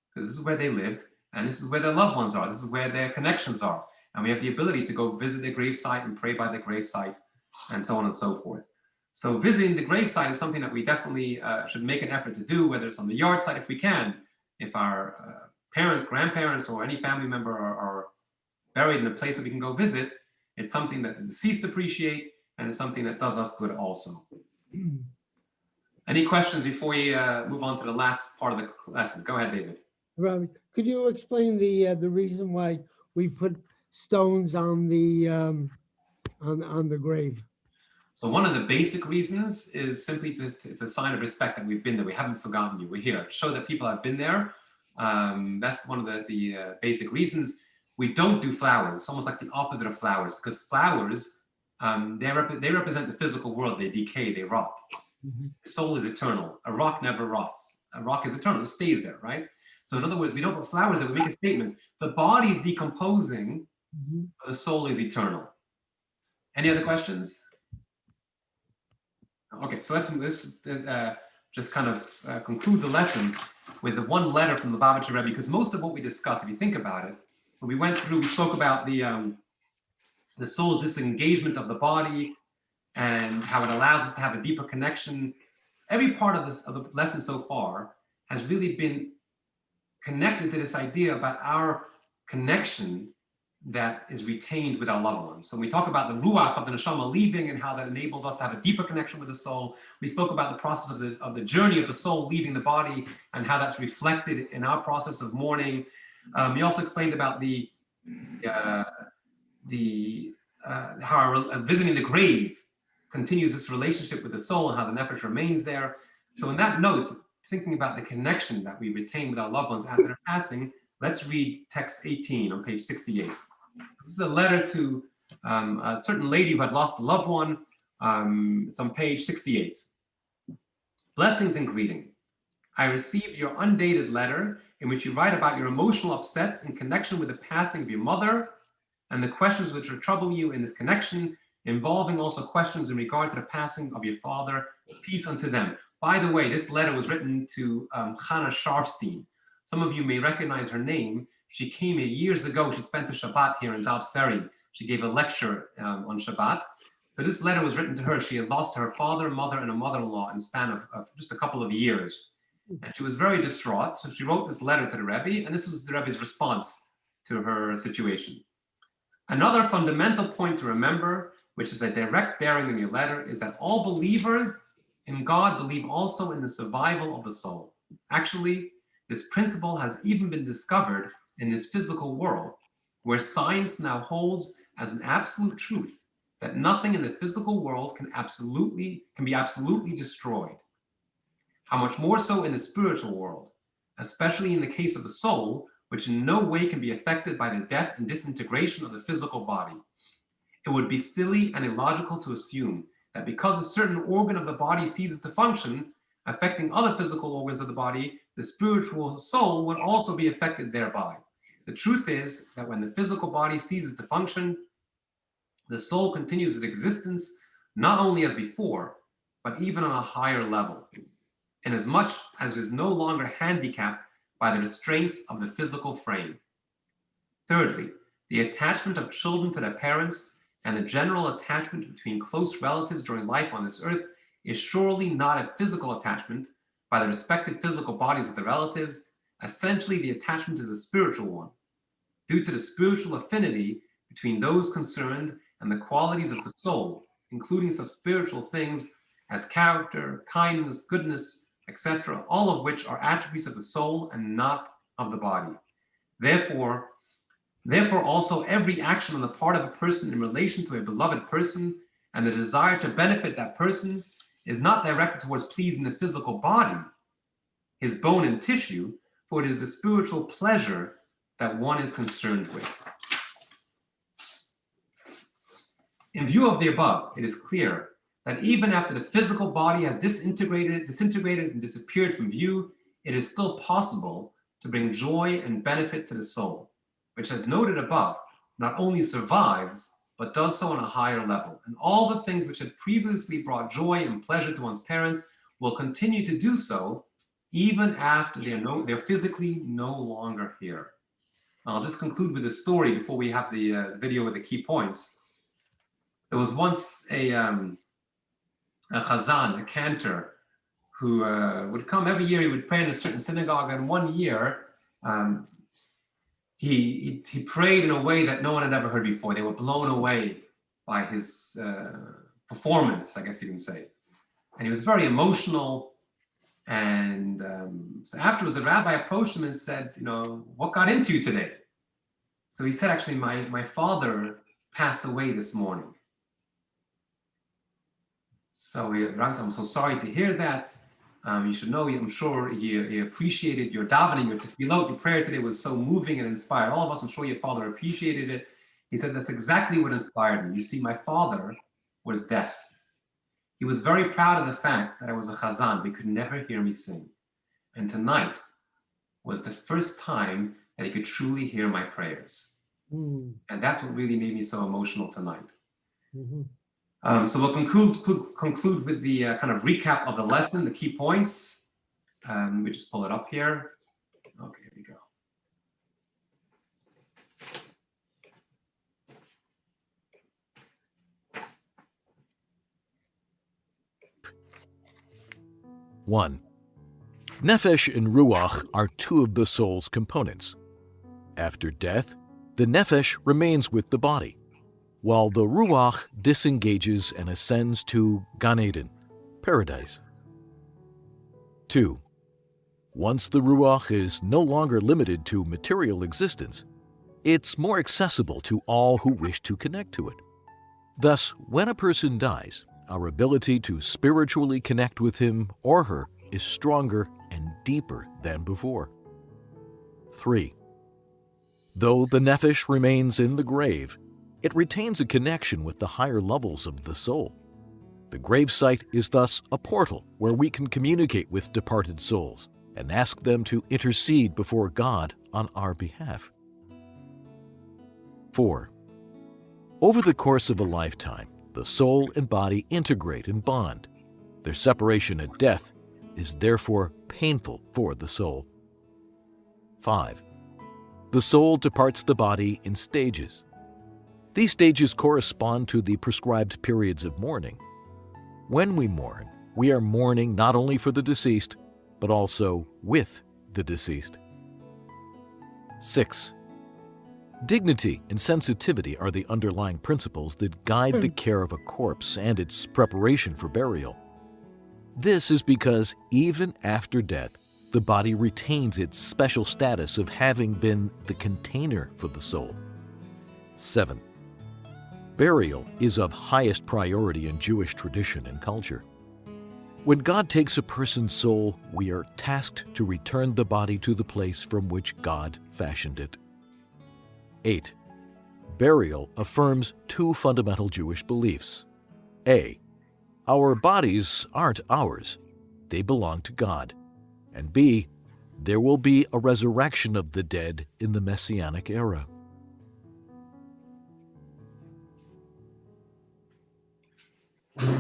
because this is where they lived and this is where their loved ones are. This is where their connections are. And we have the ability to go visit their gravesite and pray by their gravesite and so on and so forth. So visiting the gravesite is something that we definitely should make an effort to do, whether it's on the yard site if we can. If our parents, grandparents, or any family member are buried in a place that we can go visit, it's something that the deceased appreciate, and it's something that does us good also. Any questions before we move on to the last part of the lesson? Go ahead, David. Robbie, could you explain the reason why we put stones on the grave? So one of the basic reasons is simply it's a sign of respect that we've been there. We haven't forgotten you. We're here. Show that people have been there. That's one of the basic reasons. We don't do flowers. It's almost like the opposite of flowers, because flowers, they represent the physical world. They decay, they rot. Mm-hmm. The soul is eternal. A rock never rots. A rock is eternal. It stays there, right? So in other words, we don't put flowers there. We make a statement. The body is decomposing, mm-hmm. but the soul is eternal. Any other questions? Okay, so let's just kind of conclude the lesson with the one letter from the Lubavitcher Rebbe, because most of what we discussed, if you think about it, when we went through, we spoke about the soul's disengagement of the body and how it allows us to have a deeper connection. Every part of the lesson so far has really been connected to this idea about our connection that is retained with our loved ones. So when we talk about the ruach of the neshama leaving and how that enables us to have a deeper connection with the soul, we spoke about the process of the journey of the soul leaving the body and how that's reflected in our process of mourning. We also explained about how visiting the grave continues this relationship with the soul and how the nefesh remains there. So in that note, thinking about the connection that we retain with our loved ones after their passing, let's read text 18 on page 68. This is a letter to a certain lady who had lost a loved one. It's on page 68. Blessings and greeting. I received your undated letter in which you write about your emotional upsets in connection with the passing of your mother and the questions which are troubling you in this connection, involving also questions in regard to the passing of your father. Peace unto them. By the way, this letter was written to Chana Sharfstein. Some of you may recognize her name. She came here years ago. She spent a Shabbat here in Dobbs Ferry. She gave a lecture on Shabbat. So this letter was written to her. She had lost her father, mother, and a mother-in-law in the span of just a couple of years. And she was very distraught. So she wrote this letter to the Rebbe, and this was the Rebbe's response to her situation. Another fundamental point to remember, which is a direct bearing in your letter, is that all believers in God believe also in the survival of the soul. Actually, this principle has even been discovered in this physical world, where science now holds as an absolute truth that nothing in the physical world can be absolutely destroyed. How much more so in the spiritual world, especially in the case of the soul, which in no way can be affected by the death and disintegration of the physical body. It would be silly and illogical to assume that because a certain organ of the body ceases to function, affecting other physical organs of the body, the spiritual soul would also be affected thereby. The truth is that when the physical body ceases to function, the soul continues its existence not only as before, but even on a higher level, inasmuch as it is no longer handicapped by the restraints of the physical frame. Thirdly, the attachment of children to their parents and the general attachment between close relatives during life on this earth is surely not a physical attachment by the respective physical bodies of the relatives. Essentially, the attachment is a spiritual one, due to the spiritual affinity between those concerned and the qualities of the soul, including such spiritual things as character, kindness, goodness, etc., all of which are attributes of the soul and not of the body. Therefore also every action on the part of a person in relation to a beloved person and the desire to benefit that person is not directed towards pleasing the physical body, his bone and tissue, for it is the spiritual pleasure that one is concerned with. In view of the above, it is clear that even after the physical body has disintegrated and disappeared from view, it is still possible to bring joy and benefit to the soul, which, as noted above, not only survives, but does so on a higher level. And all the things which had previously brought joy and pleasure to one's parents will continue to do so even after they're physically no longer here. I'll just conclude with a story before we have the video with the key points. There was once a chazan, a cantor, who would come every year. He would pray in a certain synagogue, and one year he prayed in a way that no one had ever heard before. They were blown away by his performance, I guess you can say. And he was very emotional. And so afterwards, the rabbi approached him and said, what got into you today? So he said, actually, my father passed away this morning. So the rabbi said, I'm so sorry to hear that. You should know, I'm sure he appreciated your davening, your tefillot, your prayer today was so moving and inspired all of us. I'm sure your father appreciated it. He said, that's exactly what inspired me. You see, my father was deaf. He was very proud of the fact that I was a chazan, but he could never hear me sing. And tonight was the first time that he could truly hear my prayers. And that's what really made me so emotional tonight. So we'll conclude with the kind of recap of the lesson, the key points. We just pull it up here. Okay, here we go. One, Nefesh and Ruach are two of the soul's components. After death, the Nefesh remains with the body, while the Ruach disengages and ascends to Gan Eden, paradise. 2. Once the Ruach is no longer limited to material existence, it's more accessible to all who wish to connect to it. Thus, when a person dies, our ability to spiritually connect with him or her is stronger and deeper than before. 3. Though the Nefesh remains in the grave, it retains a connection with the higher levels of the soul. The gravesite is thus a portal where we can communicate with departed souls and ask them to intercede before God on our behalf. 4. Over the course of a lifetime, the soul and body integrate and bond. Their separation at death is therefore painful for the soul. 5. The soul departs the body in stages. These stages correspond to the prescribed periods of mourning. When we mourn, we are mourning not only for the deceased, but also with the deceased. 6. Dignity and sensitivity are the underlying principles that guide the care of a corpse and its preparation for burial. This is because even after death, the body retains its special status of having been the container for the soul. 7. Burial is of highest priority in Jewish tradition and culture. When God takes a person's soul, we are tasked to return the body to the place from which God fashioned it. 8. Burial affirms two fundamental Jewish beliefs. A. Our bodies aren't ours. They belong to God. And B. There will be a resurrection of the dead in the Messianic era.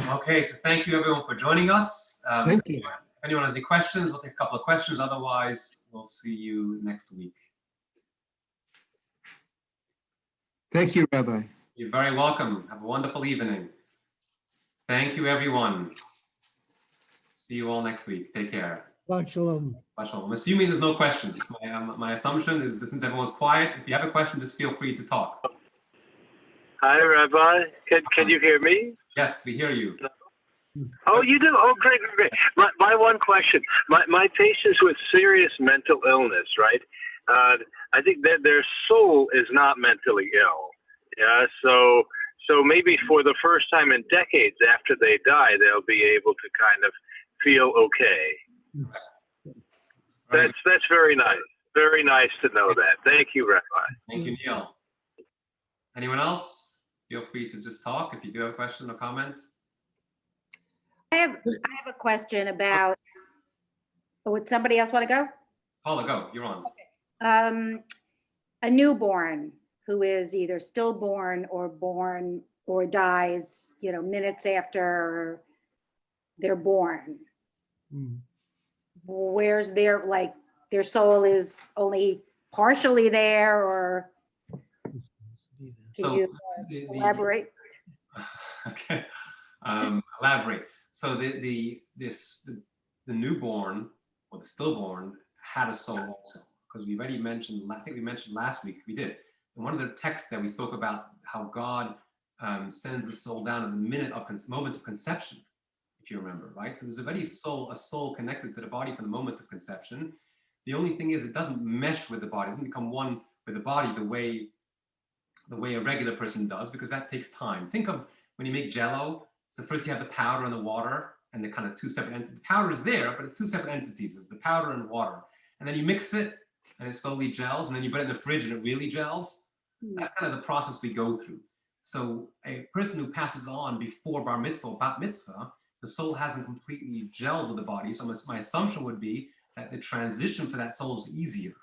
Okay, so thank you everyone for joining us. Thank you. If anyone has any questions, we'll take a couple of questions. Otherwise, we'll see you next week. Thank you, Rabbi. You're very welcome. Have a wonderful evening. Thank you, everyone. See you all next week. Take care. Shabbat shalom. Shabbat shalom. I'm assuming there's no questions. My assumption is that since everyone's quiet, if you have a question, just feel free to talk. Hi, Rabbi. Can you hear me? Yes, we hear you. Oh, you do? Oh, great, great, great. My one question. My patients with serious mental illness, right? I think that their soul is not mentally ill. Yeah, so maybe for the first time in decades after they die, they'll be able to kind of feel okay. That's very nice. Very nice to know that. Thank you, Rabbi. Thank you, Neil. Anyone else? Feel free to just talk if you do have a question or comment. I have a question about, would somebody else want to go? Paula, go. You're on. A newborn who is either stillborn or born or dies, minutes after they're born. Where's their soul is only partially there, or can you elaborate? Okay, elaborate. So the newborn or the stillborn had a soul also, because we already mentioned, I think we mentioned last week, we did. In one of the texts that we spoke about how God sends the soul down in the moment of conception, if you remember, right? So there's already a soul connected to the body from the moment of conception. The only thing is it doesn't mesh with the body, it doesn't become one with the body the way a regular person does, because that takes time. Think of when you make Jell-O. So first you have the powder and the water, and they're kind of two separate entities. The powder is there, but it's two separate entities. It's the powder and water. And then you mix it, and it slowly gels, and then you put it in the fridge, and it really gels. That's kind of the process we go through. So a person who passes on before bar mitzvah or bat mitzvah, the soul hasn't completely gelled with the body. So my assumption would be that the transition for that soul is easier.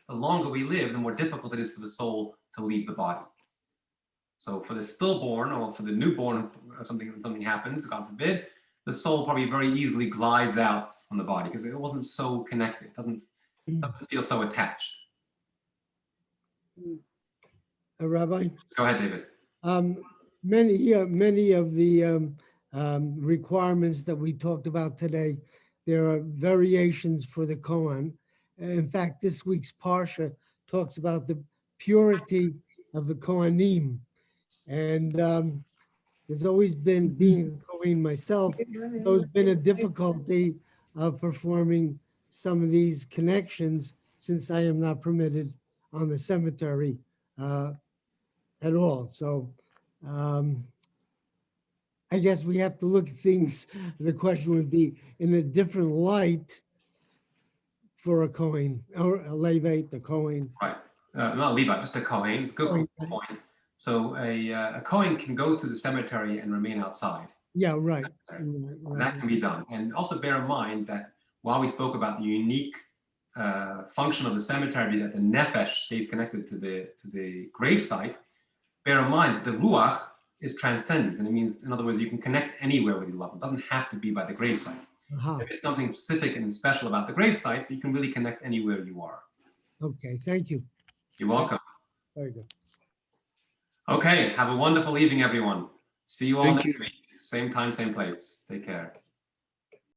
The longer we live, the more difficult it is for the soul to leave the body. So for the stillborn or for the newborn, something happens, God forbid, the soul probably very easily glides out on the body because it wasn't so connected. It doesn't feel so attached. Rabbi? Go ahead, David. Many of the requirements that we talked about today, there are variations for the Kohen. In fact, this week's Parsha talks about the purity of the Kohanim. And there's always been, being a Kohen myself, there's always been a difficulty of performing some of these connections since I am not permitted on the cemetery at all. So I guess we have to look at things, the question would be in a different light for a Kohen, or a Levite, a Kohen. Right, not Levite, just a Kohen. It's a good point. So a Kohen can go to the cemetery and remain outside. Yeah, right. And that can be done. And also bear in mind that while we spoke about the unique function of the cemetery, that the nefesh stays connected to the gravesite, bear in mind that the ruach is transcendent. And it means, in other words, you can connect anywhere with your loved one. It doesn't have to be by the gravesite. If it's something specific and special about the gravesite, you can really connect anywhere you are. Okay, thank you. You're welcome. Very good. Okay, have a wonderful evening, everyone. See you all next week. Same time, same place. Take care.